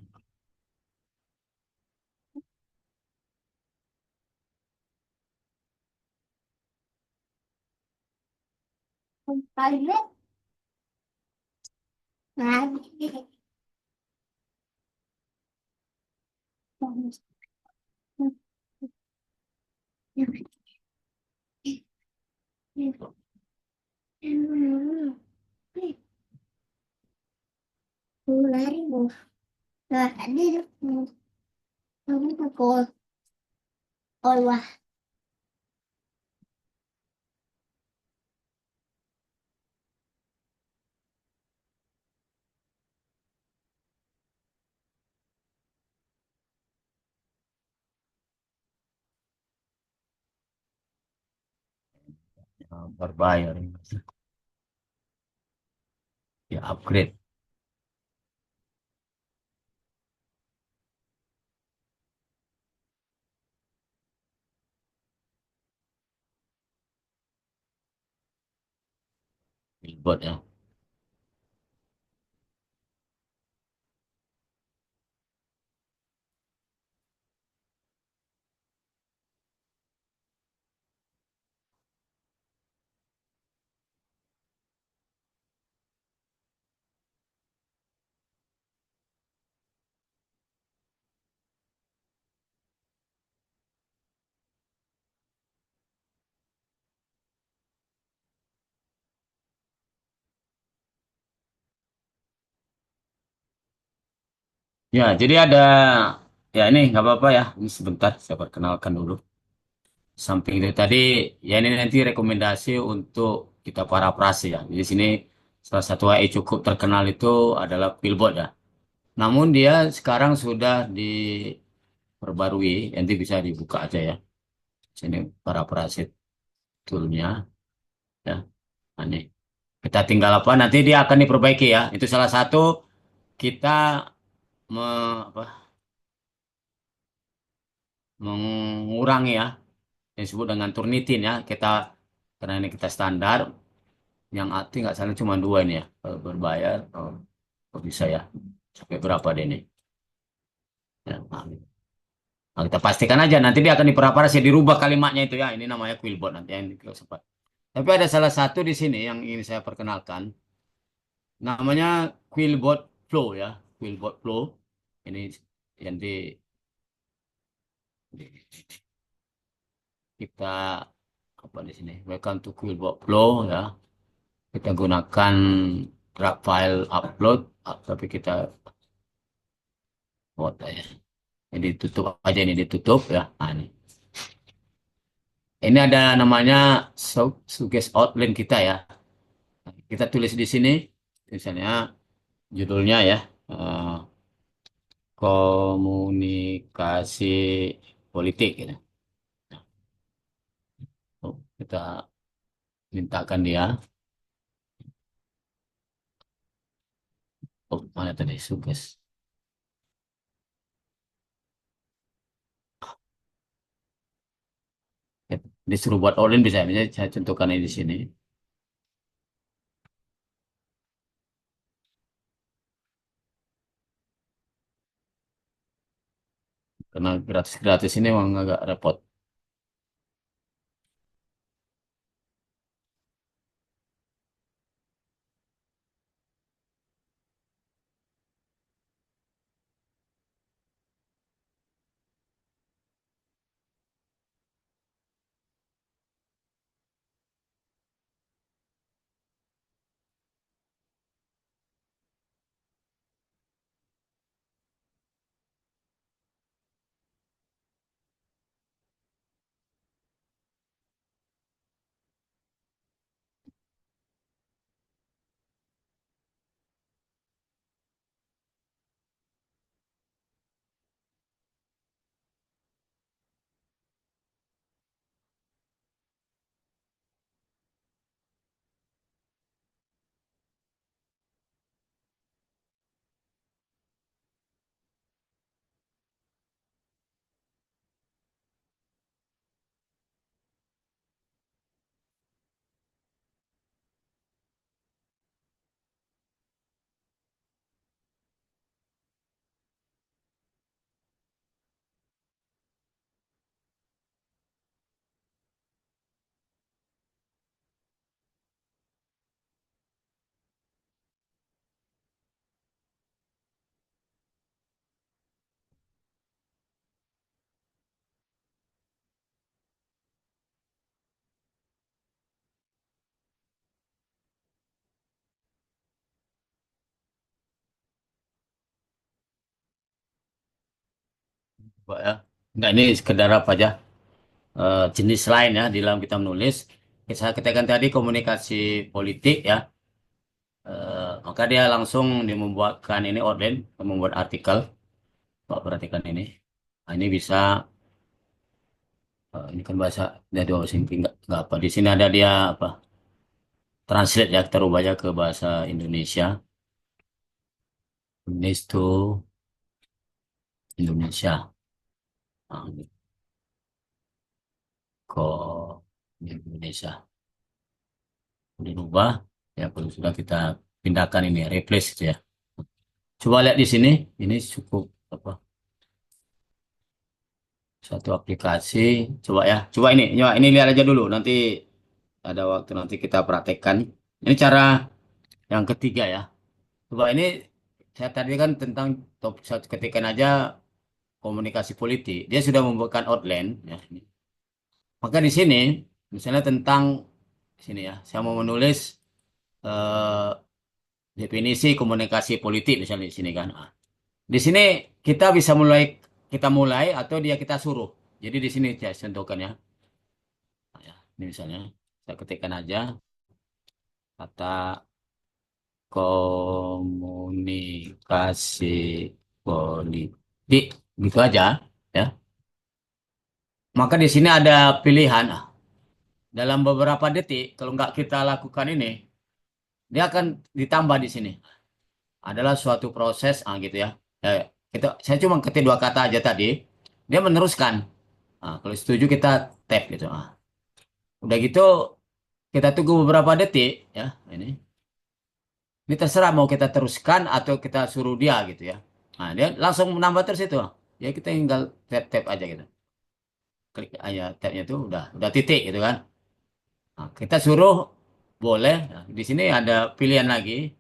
Berbayar ya, upgrade billboard ya. Ya, jadi ada ya ini nggak apa-apa ya. Ini sebentar saya perkenalkan dulu. Samping itu tadi ya ini nanti rekomendasi untuk kita para praksi ya. Di sini salah satu AI cukup terkenal itu adalah Billboard ya. Namun dia sekarang sudah diperbarui, nanti bisa dibuka aja ya. Sini para praksi toolnya ya. Nah, ini kita tinggal apa nanti dia akan diperbaiki ya. Itu salah satu kita apa, mengurangi ya yang disebut dengan Turnitin ya. Kita karena ini kita standar yang arti nggak salah cuma dua ini ya. Kalau berbayar kok bisa ya sampai berapa deh ini ya, nah, kita pastikan aja nanti dia akan diperapara sih dirubah kalimatnya itu ya, ini namanya Quillbot nanti yang kita sempat. Tapi ada salah satu di sini yang ingin saya perkenalkan, namanya Quillbot Flow ya. Quillbot Flow ini yang kita apa di sini, welcome to Quillbot Flow ya. Kita gunakan drag file upload, tapi kita buat ya. Jadi tutup aja, ini ditutup ya. Nah, ini ada namanya suggest outline kita ya. Kita tulis di sini, misalnya judulnya ya, eh, komunikasi politik gitu. Kita mintakan dia. Oh, mana tadi? Suges. Ya, disuruh buat online bisa. Misalnya saya contohkan ini di sini. Karena gratis-gratis ini memang agak repot. Pak, ya. Enggak, ini sekedar apa aja. Jenis lain ya di dalam kita menulis. Saya katakan tadi komunikasi politik ya. Maka dia langsung dia membuatkan ini outline, membuat artikel. Pak perhatikan ini. Nah, ini bisa ini kan bahasa dari bahasa Inggris nggak apa. Di sini ada dia apa? Translate ya, kita rubah aja ke bahasa Indonesia. Needs to Indonesia. Nah, ini ke Indonesia. Dirubah ya kalau sudah kita pindahkan ini replace gitu ya. Coba lihat di sini, ini cukup apa? Satu aplikasi. Coba ya, coba ini lihat aja dulu. Nanti ada waktu nanti kita praktekkan. Ini cara yang ketiga ya. Coba ini saya tadi kan tentang topik satu ketikan aja komunikasi politik. Dia sudah membuatkan outline ya. Maka di sini misalnya tentang sini ya, saya mau menulis eh, definisi komunikasi politik misalnya di sini kan. Di sini kita bisa mulai atau dia kita suruh. Jadi di sini saya contohkan ya. Nah, ya, ini misalnya saya ketikkan aja kata komunikasi politik gitu aja ya. Maka di sini ada pilihan. Dalam beberapa detik kalau nggak kita lakukan ini, dia akan ditambah di sini. Adalah suatu proses gitu ya. Ya, saya cuma ketik dua kata aja tadi, dia meneruskan. Kalau setuju kita tap gitu. Udah gitu kita tunggu beberapa detik ya. Ini terserah mau kita teruskan atau kita suruh dia gitu ya. Nah, dia langsung menambah terus itu. Ya kita tinggal tap tap aja gitu. Klik aja tapnya tuh udah titik gitu kan. Nah, kita suruh boleh. Nah, di sini ada pilihan lagi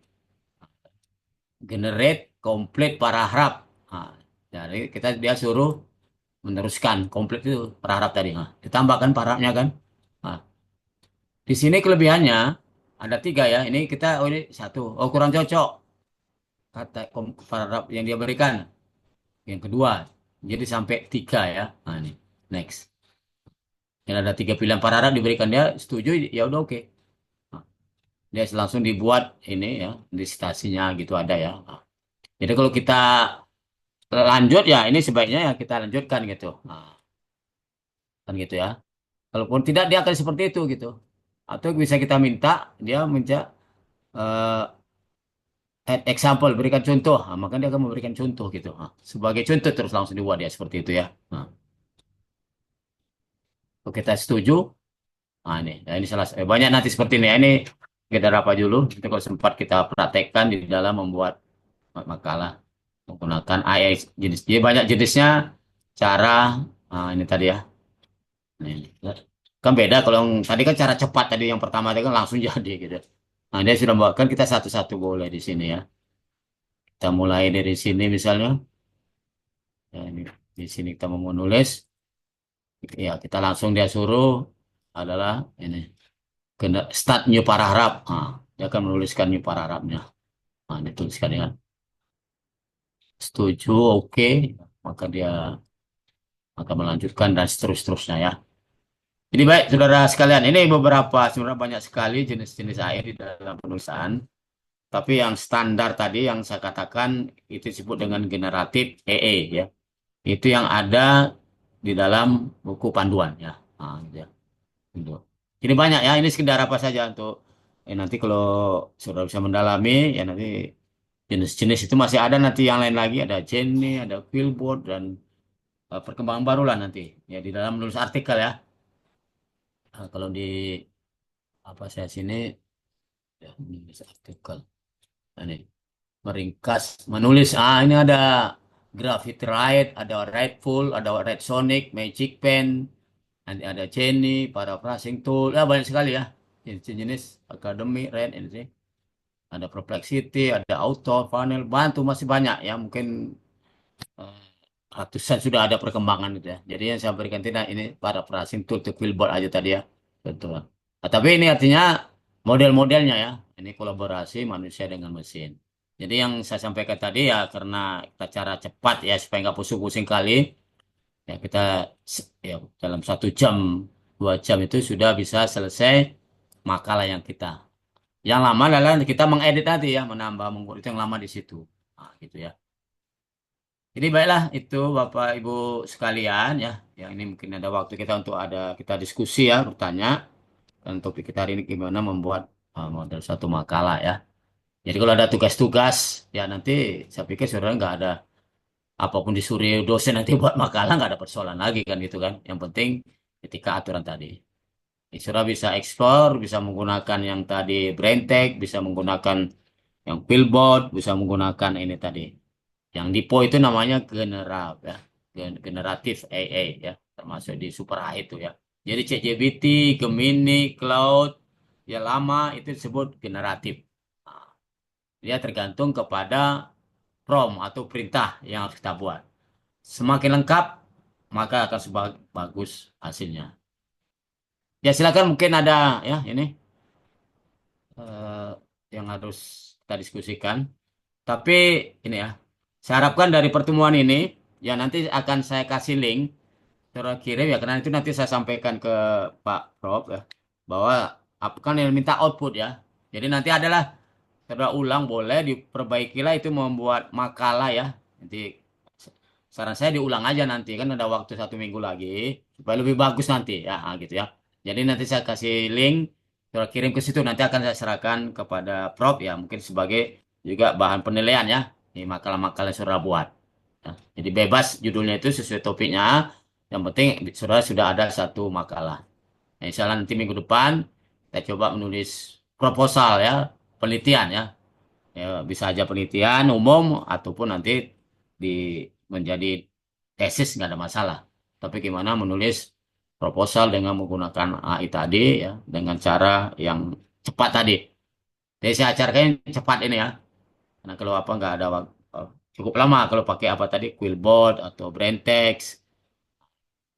generate complete paragraph. Nah, jadi dia suruh meneruskan komplit itu paragraf tadi. Nah, ditambahkan paragrafnya kan. Nah, di sini kelebihannya ada tiga ya. Ini kita ini satu. Oh kurang cocok kata paragraf yang dia berikan. Yang kedua, jadi sampai tiga ya. Nah ini next. Yang ada tiga pilihan paragraf diberikan dia setuju ya udah oke. Nah, dia langsung dibuat ini ya listasinya gitu ada ya. Nah, jadi kalau kita lanjut ya ini sebaiknya ya kita lanjutkan gitu. Nah, kan gitu ya. Kalaupun tidak, dia akan seperti itu gitu. Atau bisa kita minta, dia minta eh, add example, berikan contoh. Nah, maka dia akan memberikan contoh gitu. Nah, sebagai contoh terus langsung dibuat dia seperti itu ya. Nah, kalau kita setuju, ini salah banyak nanti seperti ini. Ini kita apa dulu. Itu kalau sempat kita praktekkan di dalam membuat makalah menggunakan AI jenis. Jadi banyak jenisnya. Cara ini tadi ya. Ini. Kan beda kalau yang tadi kan cara cepat tadi yang pertama tadi kan langsung jadi gitu. Nah, dia sudah membuatkan kita satu-satu boleh di sini ya. Kita mulai dari sini misalnya. Ya, ini di sini kita mau menulis, ya kita langsung dia suruh adalah ini kena start new paragraph. Dia akan menuliskan new paragraphnya. Dituliskan dengan setuju, oke, maka dia akan melanjutkan dan seterusnya ya. Jadi baik, saudara sekalian, ini beberapa sebenarnya banyak sekali jenis-jenis air di dalam penulisan. Tapi yang standar tadi yang saya katakan itu disebut dengan generatif EE ya. Itu yang ada di dalam buku panduan ya. Gitu ya. Gitu. Ini banyak ya, ini sekedar apa saja untuk nanti kalau saudara bisa mendalami ya nanti jenis-jenis itu masih ada nanti yang lain lagi ada Jenny, ada Quillboard dan perkembangan baru lah nanti ya di dalam menulis artikel ya. Kalau di apa saya sini ya, menulis artikel. Nah, ini meringkas, menulis. Ini ada Graphite Write, ada Writeful, ada Red Sonic, Magic Pen, nanti ada Jenny, Paraphrasing Tool, ya banyak sekali ya. Jenis-jenis Academy, Red, ini sih. Ada Perplexity, ada Auto, Funnel, bantu masih banyak ya. Mungkin eh, ratusan sudah ada perkembangan itu ya. Jadi yang saya berikan tidak ini Paraphrasing Tool, to Quillboard aja tadi ya. Betul. Tapi ini artinya model-modelnya ya. Ini kolaborasi manusia dengan mesin. Jadi yang saya sampaikan tadi ya karena kita cara cepat ya supaya nggak pusing-pusing kali ya kita ya dalam 1 jam 2 jam itu sudah bisa selesai makalah yang kita. Yang lama adalah kita mengedit nanti ya menambah mengurut itu yang lama di situ. Gitu ya. Jadi baiklah itu Bapak Ibu sekalian ya. Yang ini mungkin ada waktu kita untuk ada kita diskusi ya bertanya dan topik kita hari ini gimana membuat model satu makalah ya. Jadi kalau ada tugas-tugas, ya nanti saya pikir saudara nggak ada apapun disuruh dosen nanti buat makalah nggak ada persoalan lagi kan gitu kan. Yang penting ketika aturan tadi. Saudara bisa explore, bisa menggunakan yang tadi Braintek, bisa menggunakan yang Pillbot, bisa menggunakan ini tadi. Yang Dipo itu namanya general ya, generatif AA ya, termasuk di Super A itu ya. Jadi ChatGPT, Gemini, Cloud, ya lama itu disebut generatif. Nah, dia tergantung kepada prompt atau perintah yang harus kita buat. Semakin lengkap, maka akan bagus hasilnya. Ya silakan mungkin ada ya ini eh, yang harus kita diskusikan. Tapi ini ya, saya harapkan dari pertemuan ini ya nanti akan saya kasih link kirim ya karena itu nanti saya sampaikan ke Pak Prof ya bahwa apa kan yang minta output ya. Jadi nanti adalah saudara ulang boleh diperbaikilah itu membuat makalah ya. Nanti saran saya diulang aja nanti kan ada waktu 1 minggu lagi supaya lebih bagus nanti ya gitu ya. Jadi nanti saya kasih link saudara kirim ke situ nanti akan saya serahkan kepada Prof ya mungkin sebagai juga bahan penilaian ya. Ini makalah-makalah yang saudara buat. Ya, jadi bebas judulnya itu sesuai topiknya. Yang penting saudara sudah ada satu makalah. Nah, insya Allah nanti minggu depan kita coba menulis proposal ya, penelitian ya. Ya, bisa aja penelitian umum ataupun nanti di menjadi tesis nggak ada masalah. Tapi gimana menulis proposal dengan menggunakan AI tadi ya, dengan cara yang cepat tadi. Jadi saya ajarkan cepat ini ya. Karena kalau apa nggak ada cukup lama kalau pakai apa tadi Quillbot atau Braintext.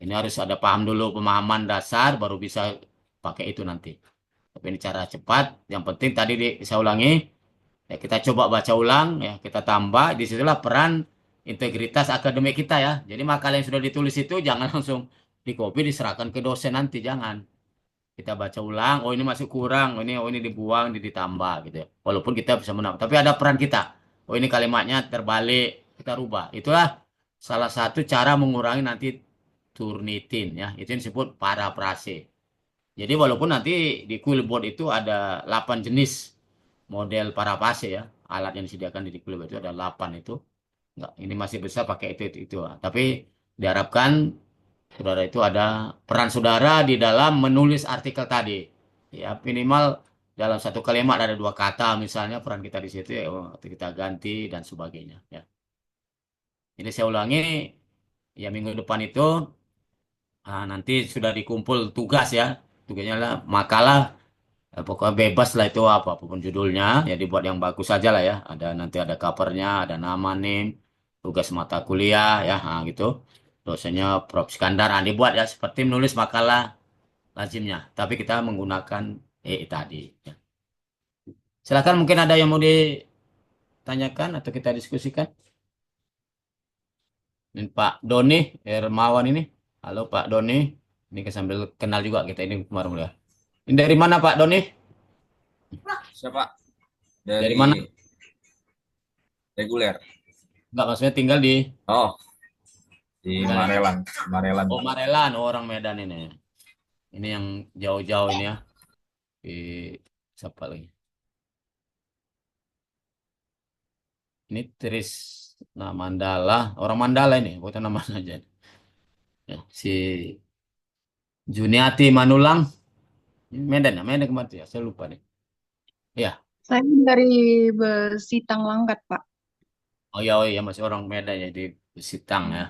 Ini harus ada paham dulu pemahaman dasar baru bisa pakai itu nanti. Tapi ini cara cepat. Yang penting tadi saya ulangi, ya kita coba baca ulang, ya kita tambah. Disitulah peran integritas akademik kita ya. Jadi makalah yang sudah ditulis itu jangan langsung di copy diserahkan ke dosen nanti, jangan. Kita baca ulang, oh ini masih kurang, oh ini dibuang, ditambah gitu ya. Walaupun kita bisa menambah, tapi ada peran kita. Oh ini kalimatnya terbalik, kita rubah. Itulah salah satu cara mengurangi nanti Turnitin ya. Itu yang disebut paraprase. Jadi walaupun nanti di Quillboard itu ada 8 jenis model parapase ya, alat yang disediakan di Quillboard itu ada 8 itu. Enggak, ini masih besar pakai itu. Tapi diharapkan saudara itu ada peran saudara di dalam menulis artikel tadi. Ya, minimal dalam satu kalimat ada 2 kata misalnya peran kita di situ ya kita ganti dan sebagainya ya. Jadi saya ulangi ya minggu depan itu nanti sudah dikumpul tugas ya. Tugasnya lah makalah pokoknya bebas lah itu apapun judulnya ya dibuat yang bagus saja lah ya. Ada nanti ada covernya, ada nama name, tugas mata kuliah ya gitu. Dosennya Prof. Skandar dibuat ya seperti menulis makalah lazimnya. Tapi kita menggunakan tadi. Ya. Silakan mungkin ada yang mau ditanyakan atau kita diskusikan. Ini Pak Doni Hermawan ini. Halo Pak Doni. Ini sambil kenal juga kita ini kemarin ya. Ini dari mana Pak Doni? Siapa? Dari Dari mana? reguler. Enggak maksudnya tinggal di Oh, di tinggal di Marelan. Marelan. Oh Marelan, oh, orang Medan ini. Ini yang jauh-jauh ini ya. Di siapa lagi? Ini Tris nah Mandala, orang Mandala ini, bukan nama aja. Ya, si Juniati Manulang, Medan ya, Medan kemana tuh ya? Saya lupa nih. Ya, Saya dari Besitang Langkat, Pak. oh ya masih orang Medan ya di Sitang ya.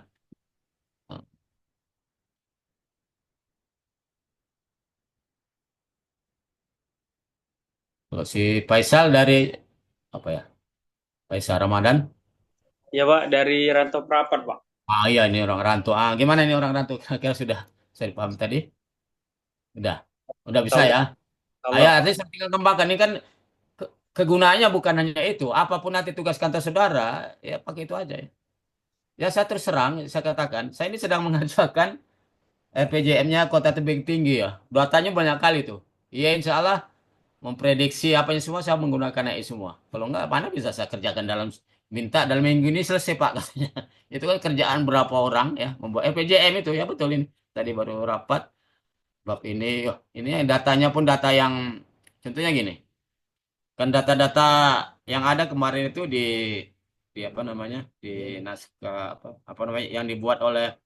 Kalau si Faisal dari apa ya? Faisal Ramadan. Ya Pak, dari Rantau Prapat Pak. Ah iya ini orang rantau. Gimana ini orang rantau? Kira-kira sudah saya dipahami tadi? Udah bisa Tahu, ya. Allah. Ya, artinya saya tinggal kembangkan ini kan kegunaannya bukan hanya itu. Apapun nanti tugas kantor saudara, ya pakai itu aja ya. Ya saya terus serang, saya katakan, saya ini sedang mengerjakan RPJM-nya Kota Tebing Tinggi ya. Datanya banyak kali tuh. Iya insya Allah memprediksi apanya semua saya menggunakan AI semua. Kalau enggak, mana bisa saya kerjakan minta dalam minggu ini selesai Pak katanya. Itu kan kerjaan berapa orang ya membuat RPJM itu ya betul ini. Tadi baru rapat bab ini, ini datanya pun data yang contohnya gini. Kan data-data yang ada kemarin itu di apa namanya di naskah apa namanya yang dibuat oleh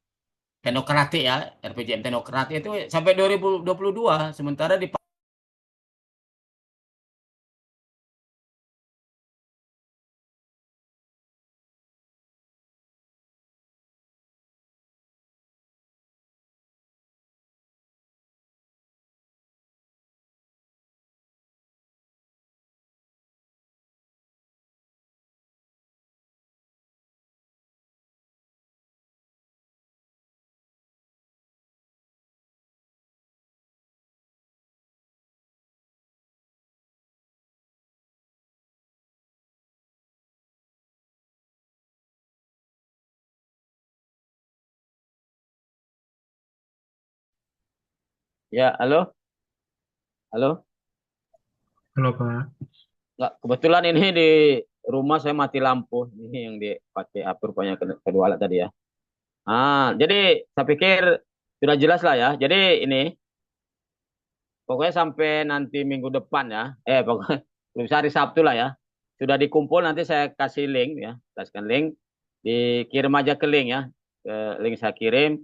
teknokratik ya RPJM teknokratik itu sampai 2022 sementara di ya halo halo Halo Pak. nggak kebetulan ini di rumah saya mati lampu ini yang dipakai apa rupanya kedua alat tadi ya jadi saya pikir sudah jelas lah ya jadi ini pokoknya sampai nanti minggu depan ya pokoknya belum hari Sabtu lah ya sudah dikumpul nanti saya kasih link ya kasihkan link dikirim aja ke link ya ke link saya kirim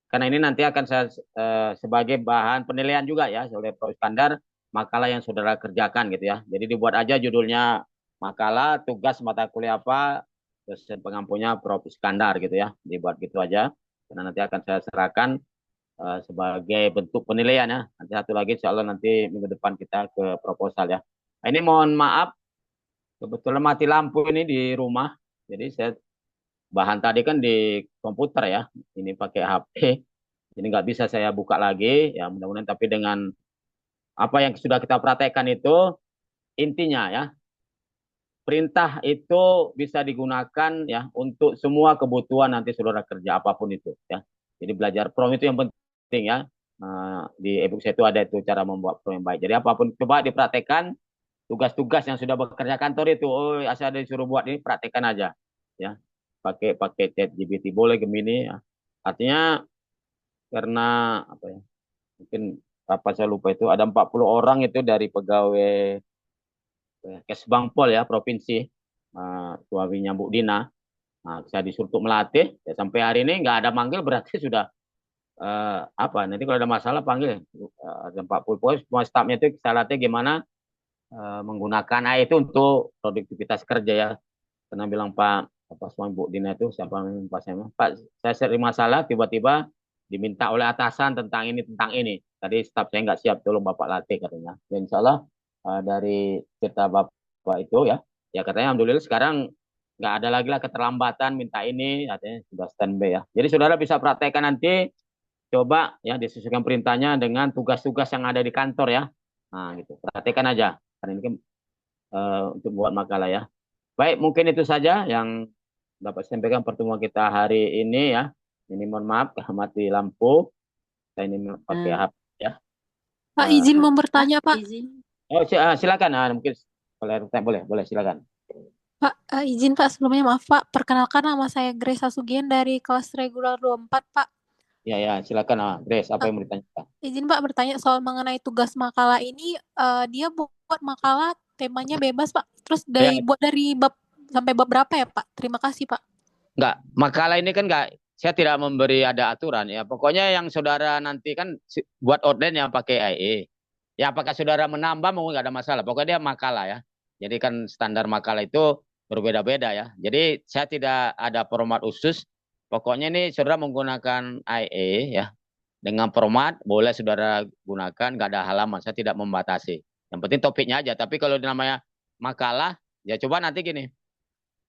karena ini nanti akan saya sebagai bahan penilaian juga ya oleh Prof. Iskandar makalah yang saudara kerjakan gitu ya. Jadi dibuat aja judulnya makalah tugas mata kuliah apa dosen pengampunya Prof. Iskandar gitu ya. Dibuat gitu aja. Karena nanti akan saya serahkan sebagai bentuk penilaian ya. Nanti satu lagi insya Allah nanti minggu depan kita ke proposal ya. Nah, ini mohon maaf kebetulan mati lampu ini di rumah. Jadi saya bahan tadi kan di komputer ya. Ini pakai HP. Jadi nggak bisa saya buka lagi ya mudah-mudahan tapi dengan apa yang sudah kita praktekkan itu intinya ya perintah itu bisa digunakan ya untuk semua kebutuhan nanti saudara kerja apapun itu ya. Jadi belajar prompt itu yang penting ya. Di ebook saya itu ada itu cara membuat prompt yang baik. Jadi apapun coba dipraktekkan tugas-tugas yang sudah bekerja kantor itu asal ada disuruh buat ini praktekkan aja ya. Pakai pakai chat GPT boleh Gemini ya. Artinya karena apa ya? Mungkin apa saya lupa itu ada 40 orang itu dari pegawai Kesbangpol ya provinsi, suaminya Bu Dina. Nah, saya disuruh untuk melatih ya, sampai hari ini nggak ada manggil berarti sudah apa nanti kalau ada masalah panggil ada 40 poin semua stafnya itu kita latih gimana menggunakan AI itu untuk produktivitas kerja ya. Karena bilang Pak suami Bu Dina itu siapa Pak saya Pak saya sering masalah tiba-tiba diminta oleh atasan tentang ini. Tadi staf saya nggak siap, tolong Bapak latih katanya. Dan insya Allah dari cerita Bapak itu ya, ya katanya alhamdulillah sekarang nggak ada lagi lah keterlambatan minta ini, katanya sudah standby ya. Jadi saudara bisa praktekkan nanti, coba ya disesuaikan perintahnya dengan tugas-tugas yang ada di kantor ya. Nah gitu, praktekkan aja. Karena ini kan untuk buat makalah ya. Baik, mungkin itu saja yang dapat saya sampaikan pertemuan kita hari ini ya. Ini mohon maaf, mati lampu. Saya ini pakai HP ya. Pak, izin mau bertanya, Pak. Oh, silakan. Mungkin boleh silakan. Pak, izin Pak sebelumnya, maaf Pak. Perkenalkan, nama saya Grace Asugian dari kelas regular 24, Pak. Ya, silakan Grace, apa yang mau ditanyakan? Izin Pak bertanya soal mengenai tugas makalah ini, dia buat makalah temanya bebas Pak. Terus buat dari bab sampai bab berapa ya Pak? Terima kasih Pak. Enggak, makalah ini kan saya tidak memberi ada aturan ya. Pokoknya yang saudara nanti kan buat outline yang pakai AI. Ya apakah saudara menambah mungkin nggak ada masalah. Pokoknya dia makalah ya. Jadi kan standar makalah itu berbeda-beda ya. Jadi saya tidak ada format khusus. Pokoknya ini saudara menggunakan AI ya. Dengan format boleh saudara gunakan, nggak ada halaman. Saya tidak membatasi. Yang penting topiknya aja. Tapi kalau namanya makalah, ya coba nanti gini.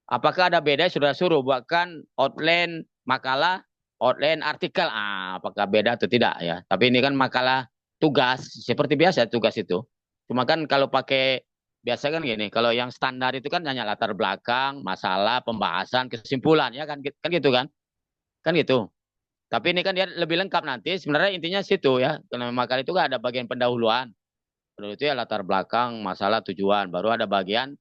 Apakah ada beda saudara suruh buatkan outline makalah, outline artikel. Apakah beda atau tidak ya. Tapi ini kan makalah tugas. Seperti biasa tugas itu. Cuma kan kalau pakai biasa kan gini. Kalau yang standar itu kan hanya latar belakang, masalah, pembahasan, kesimpulan. Ya kan gitu kan. Kan gitu. Tapi ini kan dia lebih lengkap nanti. Sebenarnya intinya situ ya. Karena makalah itu kan ada bagian pendahuluan. Pendahuluan itu ya latar belakang, masalah, tujuan. Baru ada bagian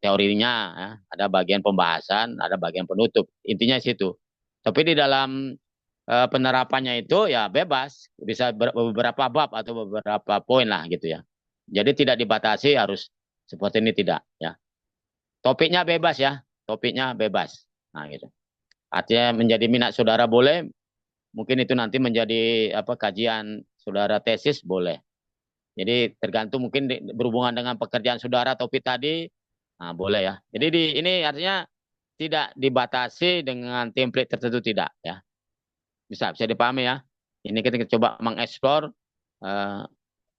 teorinya, ya. Ada bagian pembahasan, ada bagian penutup. Intinya situ. Tapi di dalam penerapannya itu ya bebas. Bisa beberapa bab atau beberapa poin lah gitu ya. Jadi tidak dibatasi harus seperti ini tidak ya. Topiknya bebas ya. Topiknya bebas. Nah gitu. Artinya menjadi minat saudara boleh. Mungkin itu nanti menjadi kajian saudara tesis boleh. Jadi tergantung mungkin berhubungan dengan pekerjaan saudara topik tadi. Nah, boleh ya. Jadi ini artinya tidak dibatasi dengan template tertentu tidak ya. Bisa dipahami ya. Ini kita coba mengeksplor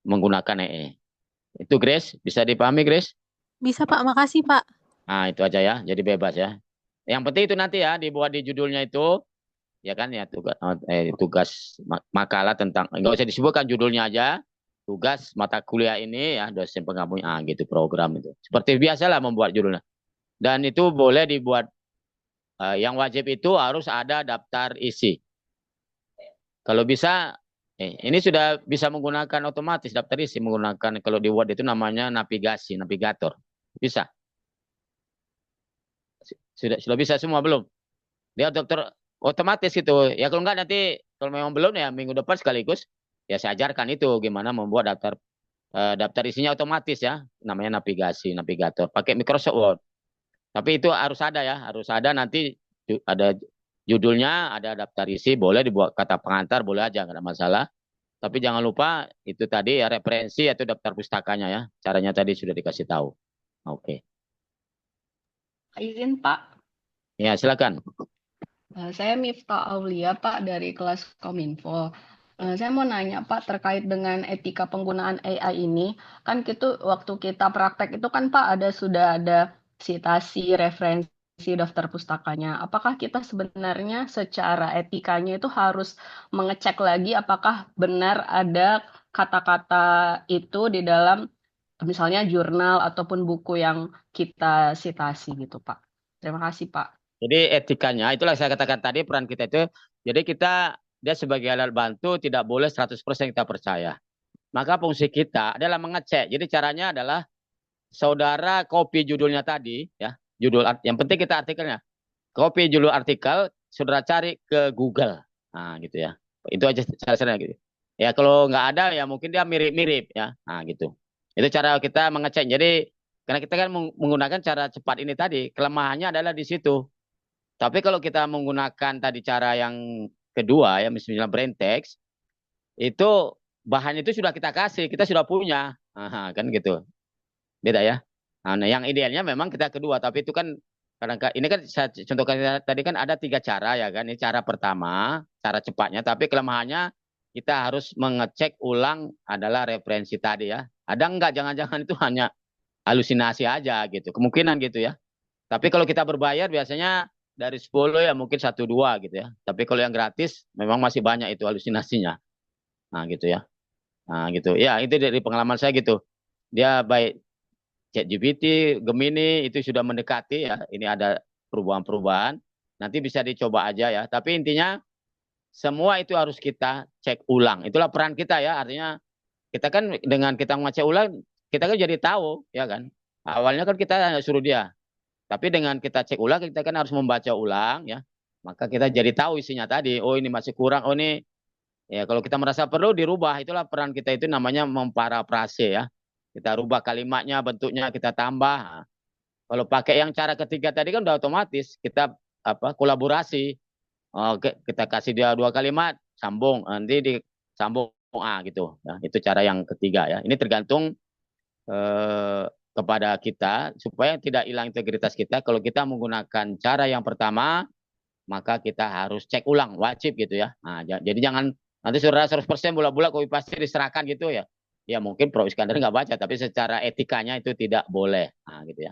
menggunakan AI. Itu Grace, bisa dipahami Grace? Bisa Pak, makasih Pak. Nah, itu aja ya. Jadi bebas ya. Yang penting itu nanti ya dibuat di judulnya itu ya kan ya tugas makalah tentang enggak usah disebutkan judulnya aja. Tugas mata kuliah ini ya dosen penggabung gitu program itu. Seperti biasalah membuat judulnya. Dan itu boleh dibuat yang wajib itu harus ada daftar isi. Kalau bisa ini sudah bisa menggunakan otomatis daftar isi menggunakan kalau di Word itu namanya navigator. Bisa. Sudah bisa semua belum? Dia dokter otomatis itu. Ya kalau enggak nanti kalau memang belum ya minggu depan sekaligus ya saya ajarkan itu gimana membuat daftar isinya otomatis ya, namanya navigator pakai Microsoft Word. Tapi itu harus ada ya, harus ada nanti ada judulnya, ada daftar isi, boleh dibuat kata pengantar, boleh aja nggak ada masalah. Tapi jangan lupa itu tadi ya referensi atau daftar pustakanya ya. Caranya tadi sudah dikasih tahu. Oke. Izin Pak. Ya silakan. Saya Miftah Aulia Pak dari kelas Kominfo. Saya mau nanya Pak terkait dengan etika penggunaan AI ini. Kan waktu kita praktek itu kan Pak sudah ada citasi, referensi, daftar pustakanya. Apakah kita sebenarnya secara etikanya itu harus mengecek lagi apakah benar ada kata-kata itu di dalam misalnya jurnal ataupun buku yang kita citasi gitu Pak. Terima kasih Pak. Jadi etikanya, itulah saya katakan tadi peran kita itu, jadi dia sebagai alat bantu tidak boleh 100% kita percaya. Maka fungsi kita adalah mengecek. Jadi caranya adalah saudara copy judulnya tadi, ya yang penting kita artikelnya. Copy judul artikel, saudara cari ke Google. Nah gitu ya. Itu aja cara-cara gitu. Ya kalau nggak ada ya mungkin dia mirip-mirip ya. Nah gitu. Itu cara kita mengecek. Jadi karena kita kan menggunakan cara cepat ini tadi, kelemahannya adalah di situ. Tapi kalau kita menggunakan tadi cara yang kedua ya, misalnya brain text, itu bahan itu sudah kita kasih, kita sudah punya. Aha, kan gitu. Beda ya. Nah, yang idealnya memang kita kedua, tapi itu kan kadang ini kan saya contohkan tadi kan ada 3 cara ya kan. Ini cara pertama, cara cepatnya, tapi kelemahannya kita harus mengecek ulang adalah referensi tadi ya. Ada enggak jangan-jangan itu hanya halusinasi aja gitu. Kemungkinan gitu ya. Tapi kalau kita berbayar biasanya dari 10 ya mungkin 1 2 gitu ya. Tapi kalau yang gratis memang masih banyak itu halusinasinya. Nah gitu ya. Nah gitu. Ya itu dari pengalaman saya gitu. Dia baik ChatGPT, Gemini itu sudah mendekati ya. Ini ada perubahan-perubahan. Nanti bisa dicoba aja ya. Tapi intinya semua itu harus kita cek ulang. Itulah peran kita ya. Artinya kita kan dengan kita ngecek ulang, kita kan jadi tahu ya kan. Awalnya kan kita hanya suruh dia. Tapi dengan kita cek ulang, kita kan harus membaca ulang ya. Maka kita jadi tahu isinya tadi. Oh ini masih kurang. Oh ini ya kalau kita merasa perlu dirubah. Itulah peran kita itu namanya memparafrase ya. Kita rubah kalimatnya, bentuknya kita tambah. Nah, kalau pakai yang cara ketiga tadi kan udah otomatis kita kolaborasi. Oke, kita kasih dia 2 kalimat, sambung, nanti disambung gitu. Ya, itu cara yang ketiga ya. Ini tergantung kepada kita supaya tidak hilang integritas kita. Kalau kita menggunakan cara yang pertama, maka kita harus cek ulang, wajib gitu ya. Nah, jadi jangan nanti saudara 100% bola-bola copy paste diserahkan gitu ya. Ya mungkin Prof. Iskandar nggak baca, tapi secara etikanya itu tidak boleh. Nah gitu ya.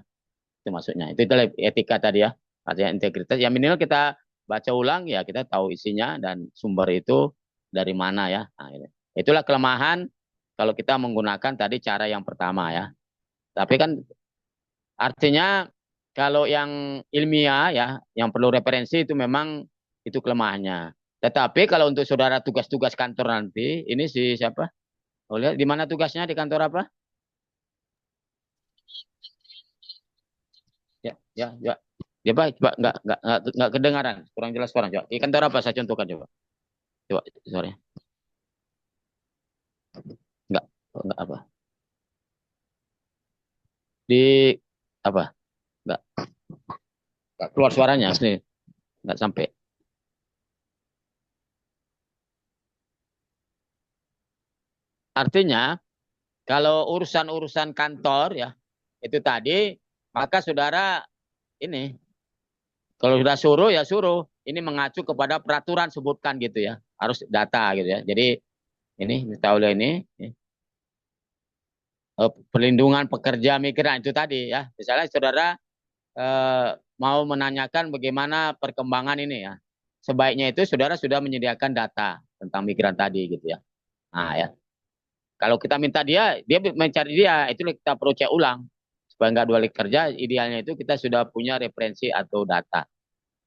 Itu maksudnya. Itu etika tadi ya. Artinya integritas. Yang minimal kita baca ulang ya kita tahu isinya dan sumber itu dari mana ya. Nah, gitu. Itulah kelemahan kalau kita menggunakan tadi cara yang pertama ya. Tapi kan artinya kalau yang ilmiah ya, yang perlu referensi itu memang itu kelemahannya. Tetapi kalau untuk saudara tugas-tugas kantor nanti, ini si siapa? Oh, lihat di mana tugasnya di kantor apa? Ya. Ya baik, Pak, nggak kedengaran, kurang jelas suara coba. Di kantor apa saya contohkan coba. Coba suaranya. Enggak apa. Di apa? Enggak keluar suaranya sini. Enggak sampai. Artinya kalau urusan-urusan kantor ya itu tadi maka saudara ini kalau sudah suruh ya suruh ini mengacu kepada peraturan sebutkan gitu ya harus data gitu ya. Jadi ini tahu ini perlindungan pekerja migran itu tadi ya. Misalnya saudara mau menanyakan bagaimana perkembangan ini ya. Sebaiknya itu saudara sudah menyediakan data tentang migran tadi gitu ya. Nah ya. Kalau kita minta dia mencari dia, itu kita perlu cek ulang. Supaya nggak 2 kali kerja, idealnya itu kita sudah punya referensi atau data.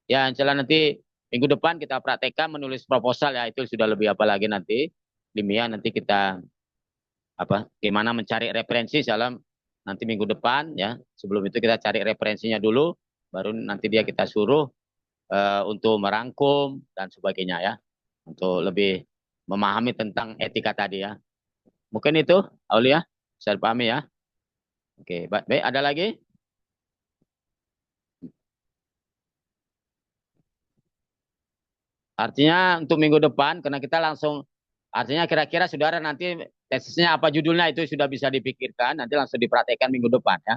Ya, insya nanti minggu depan kita praktekkan menulis proposal ya, itu sudah lebih apa lagi nanti. Ilmiah nanti kita gimana mencari referensi dalam nanti minggu depan ya. Sebelum itu kita cari referensinya dulu, baru nanti dia kita suruh untuk merangkum dan sebagainya ya. Untuk lebih memahami tentang etika tadi ya. Mungkin itu, Aulia, bisa dipahami ya. Oke, baik. Ada lagi? Artinya untuk minggu depan, karena kita langsung, artinya kira-kira saudara nanti tesisnya apa judulnya itu sudah bisa dipikirkan, nanti langsung dipraktekkan minggu depan ya.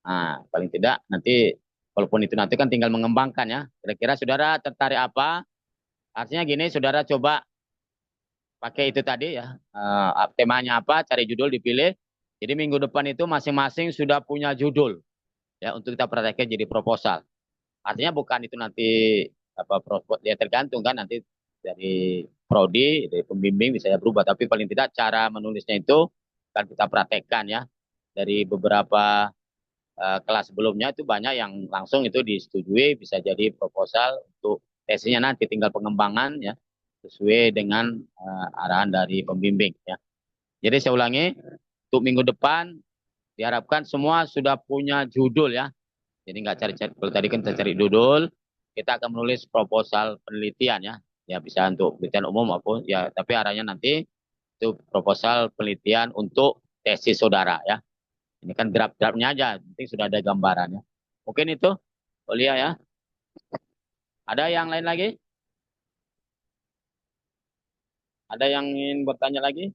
Nah, paling tidak nanti, walaupun itu nanti kan tinggal mengembangkan ya. Kira-kira saudara tertarik apa? Artinya gini, saudara coba pakai itu tadi ya, temanya apa, cari judul dipilih. Jadi minggu depan itu masing-masing sudah punya judul ya untuk kita praktekkan jadi proposal. Artinya bukan itu nanti ya tergantung kan nanti dari prodi, dari pembimbing bisa berubah, tapi paling tidak cara menulisnya itu kan kita praktekkan ya. Dari beberapa kelas sebelumnya itu banyak yang langsung itu disetujui bisa jadi proposal untuk tesisnya nanti tinggal pengembangan ya sesuai dengan arahan dari pembimbing ya. Jadi saya ulangi, untuk minggu depan diharapkan semua sudah punya judul ya. Jadi nggak cari-cari, kalau tadi kan kita cari judul, kita akan menulis proposal penelitian ya. Ya bisa untuk penelitian umum maupun ya, tapi arahnya nanti itu proposal penelitian untuk tesis saudara ya. Ini kan draft-draftnya aja, nanti sudah ada gambarannya. Mungkin itu, Olia ya. Ada yang lain lagi? Ada yang ingin bertanya lagi?